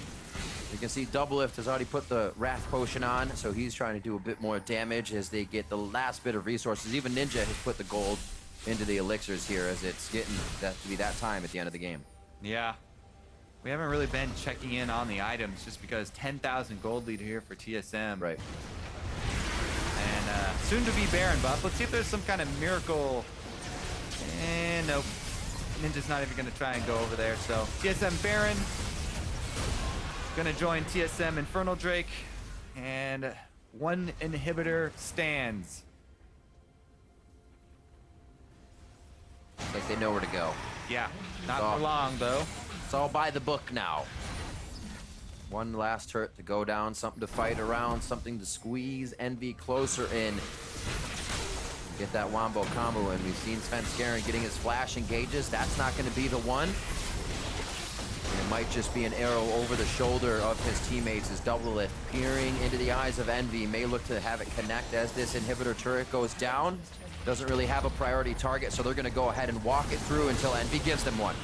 You can see Doublelift has already put the Wrath Potion on, so he's trying to do a bit more damage as they get the last bit of resources. Even Ninja has put the gold into the elixirs here as it's getting that to be that time at the end of the game. Yeah. We haven't really been checking in on the items just because 10,000 gold lead here for TSM. Right. And soon to be Baron buff. Let's see if there's some kind of miracle. And nope. Ninja's not even going to try and go over there. So TSM Baron going to join TSM Infernal Drake. And one inhibitor stands. Looks like they know where to go. Yeah, not for long though. It's all by the book now. One last turret to go down, something to fight around, something to squeeze Envy closer in. Get that wombo combo in. We've seen Sven Skaren getting his flash engages. That's not going to be the one. And it might just be an arrow over the shoulder of his teammates as Doublelift peering into the eyes of Envy. May look to have it connect as this inhibitor turret goes down. Doesn't really have a priority target, so they're going to go ahead and walk it through until Envy gives them one.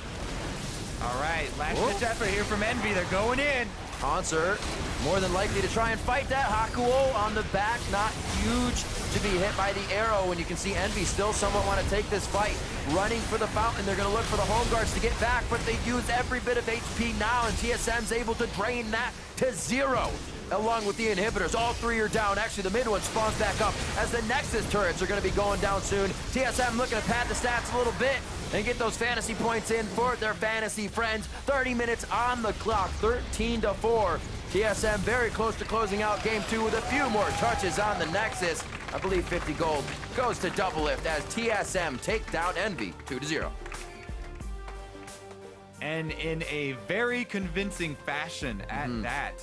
All right, last ditch effort here from Envy. They're going in. Haunter more than likely to try and fight that. Hakuo on the back, not huge to be hit by the arrow, and you can see Envy still somewhat want to take this fight. Running for the fountain, they're going to look for the home guards to get back, but they use every bit of HP now, and TSM's able to drain that to 0. Along with the inhibitors, all 3 are down. Actually, the mid one spawns back up as the Nexus turrets are going to be going down soon. TSM looking to pad the stats a little bit and get those fantasy points in for their fantasy friends. 30 minutes on the clock, 13-4. TSM very close to closing out game 2 with a few more touches on the Nexus. I believe 50 gold goes to Doublelift as TSM take down Envy 2-0. And in a very convincing fashion at that.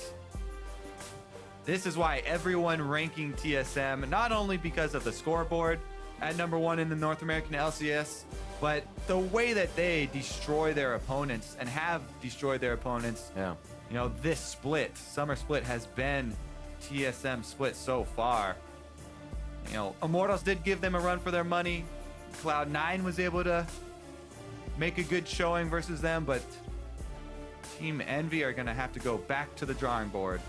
This is why everyone ranking TSM, not only because of the scoreboard at #1 in the North American LCS, but the way that they destroy their opponents and have destroyed their opponents. Yeah. You know, this split, summer split, has been TSM split so far. You know, Immortals did give them a run for their money. Cloud9 was able to make a good showing versus them, but Team Envy are going to have to go back to the drawing board.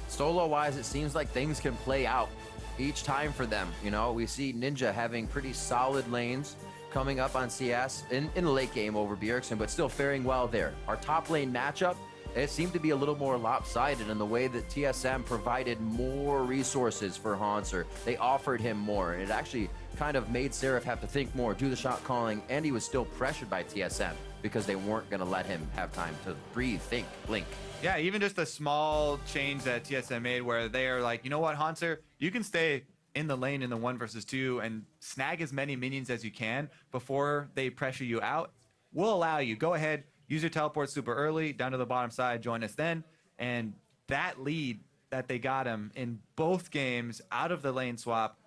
Solo-wise, it seems like things can play out each time for them. You know, we see Ninja having pretty solid lanes coming up on CS in the late game over Bjergsen, but still faring well there. Our top lane matchup, it seemed to be a little more lopsided in the way that TSM provided more resources for Haunter. They offered him more, and it actually kind of made Seraph have to think more, do the shot calling, and he was still pressured by TSM because they weren't going to let him have time to breathe, think, blink. Yeah, even just a small change that TSM made where they are like, you know what, Haunter, you can stay in the lane in the 1 versus 2 and snag as many minions as you can before they pressure you out. We'll allow you. Go ahead, use your teleport super early, down to the bottom side, join us then. And that lead that they got him in both games out of the lane swap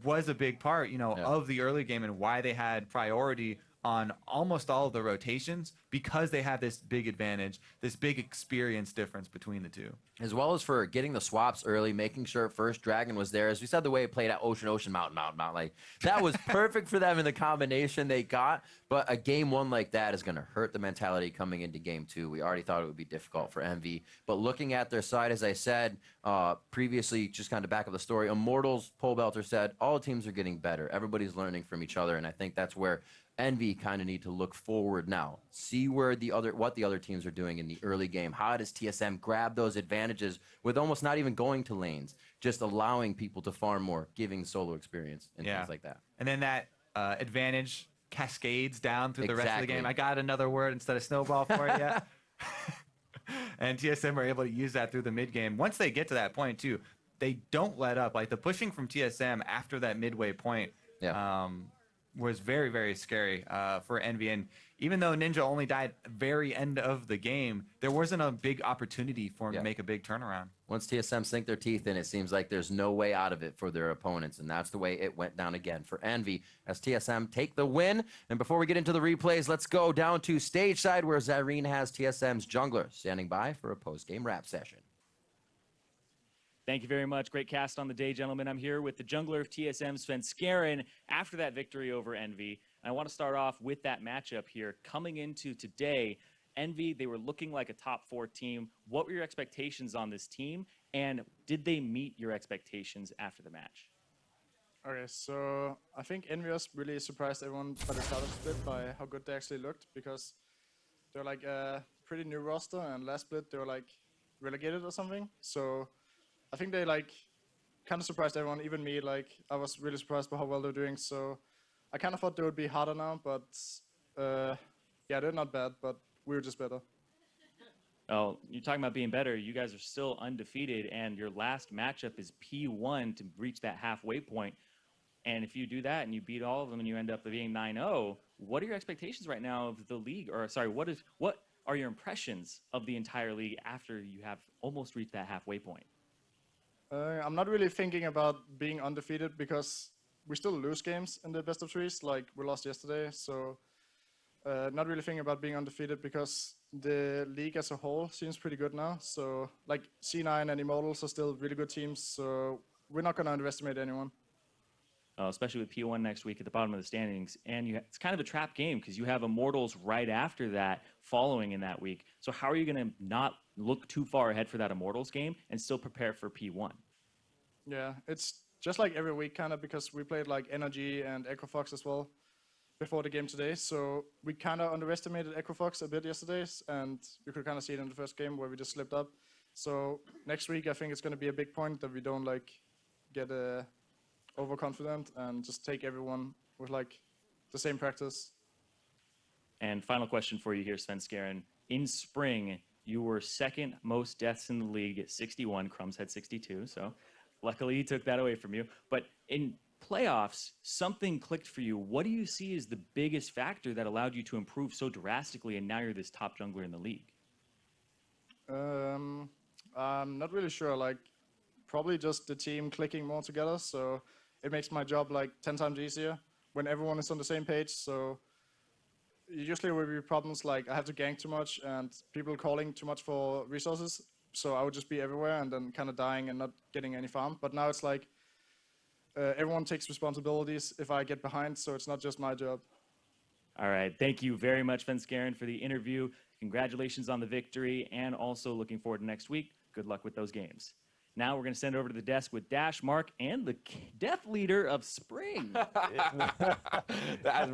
was a big part, you know, of the early game and why they had priority on almost all of the rotations because they have this big advantage, this big experience difference between the two. As well as for getting the swaps early, making sure first Dragon was there. As we said, the way it played out, Ocean, Mountain. Like, that was perfect for them in the combination they got. But a game 1 like that is going to hurt the mentality coming into game 2. We already thought it would be difficult for Envy. But looking at their side, as I said previously, just kind of back up the story, Immortals, Pole Belter said, all teams are getting better. Everybody's learning from each other. And I think that's where Envy kind of need to look forward now. See where what the other teams are doing in the early game. How does TSM grab those advantages with almost not even going to lanes, just allowing people to farm more, giving solo experience and things like that. And then that advantage cascades down through the rest of the game. I got another word instead of snowball for it yet. And TSM are able to use that through the mid game. Once they get to that point too, they don't let up. Like the pushing from TSM after that midway point. Was very, very scary for Envy. And even though Ninja only died very end of the game, there wasn't a big opportunity for him to make a big turnaround. Once TSM sink their teeth in, it seems like there's no way out of it for their opponents, and that's the way it went down again for Envy as TSM take the win. And before we get into the replays, let's go down to stage side where Zyrene has TSM's jungler standing by for a post-game wrap session. Thank you very much. Great cast on the day, gentlemen. I'm here with the jungler of TSM, Sven Skaren, after that victory over Envy. I want to start off with that matchup here. Coming into today, Envy, they were looking like a top 4 team. What were your expectations on this team, and did they meet your expectations after the match? Okay, so I think Envious really surprised everyone by the start of split by how good they actually looked, because they're like a pretty new roster, and last split they were like relegated or something. So I think they like kind of surprised everyone, even me. Like I was really surprised by how well they're doing. So I kind of thought they would be harder now, but yeah, they're not bad, but we were just better. Oh, you're talking about being better. You guys are still undefeated, and your last matchup is P1 to reach that halfway point. And if you do that and you beat all of them and you end up being 9-0, what are your expectations right now of the league? Or sorry, what are your impressions of the entire league after you have almost reached that halfway point? I'm not really thinking about being undefeated, because we still lose games in the best of threes, like we lost yesterday. So not really thinking about being undefeated, because the league as a whole seems pretty good now. So like C9 and Immortals are still really good teams. So we're not going to underestimate anyone. Especially with P1 next week at the bottom of the standings. And it's kind of a trap game because you have Immortals right after that following in that week. So how are you going to not look too far ahead for that Immortals game and still prepare for P1? Yeah, it's just like every week kind of, because we played like Energy and Equifox as well before the game today. So we kind of underestimated Equifox a bit yesterday, and you could kind of see it in the first game where we just slipped up. So next week I think it's going to be a big point that we don't like get overconfident and just take everyone with like the same practice. And final question for you here, Svenskeren. In spring, you were second most deaths in the league at 61. Crumbs had 62, so luckily he took that away from you. But in playoffs, something clicked for you. What do you see as the biggest factor that allowed you to improve so drastically, and now you're this top jungler in the league? I'm not really sure. Like, probably just the team clicking more together. So it makes my job like 10 times easier when everyone is on the same page. So usually there will be problems like I have to gank too much and people calling too much for resources. So I would just be everywhere and then kind of dying and not getting any farm. But now it's like everyone takes responsibilities if I get behind. So it's not just my job. All right. Thank you very much, Svenskeren, for the interview. Congratulations on the victory, and also looking forward to next week. Good luck with those games. Now we're going to send over to the desk with Dash, Mark, and the death leader of spring. That's very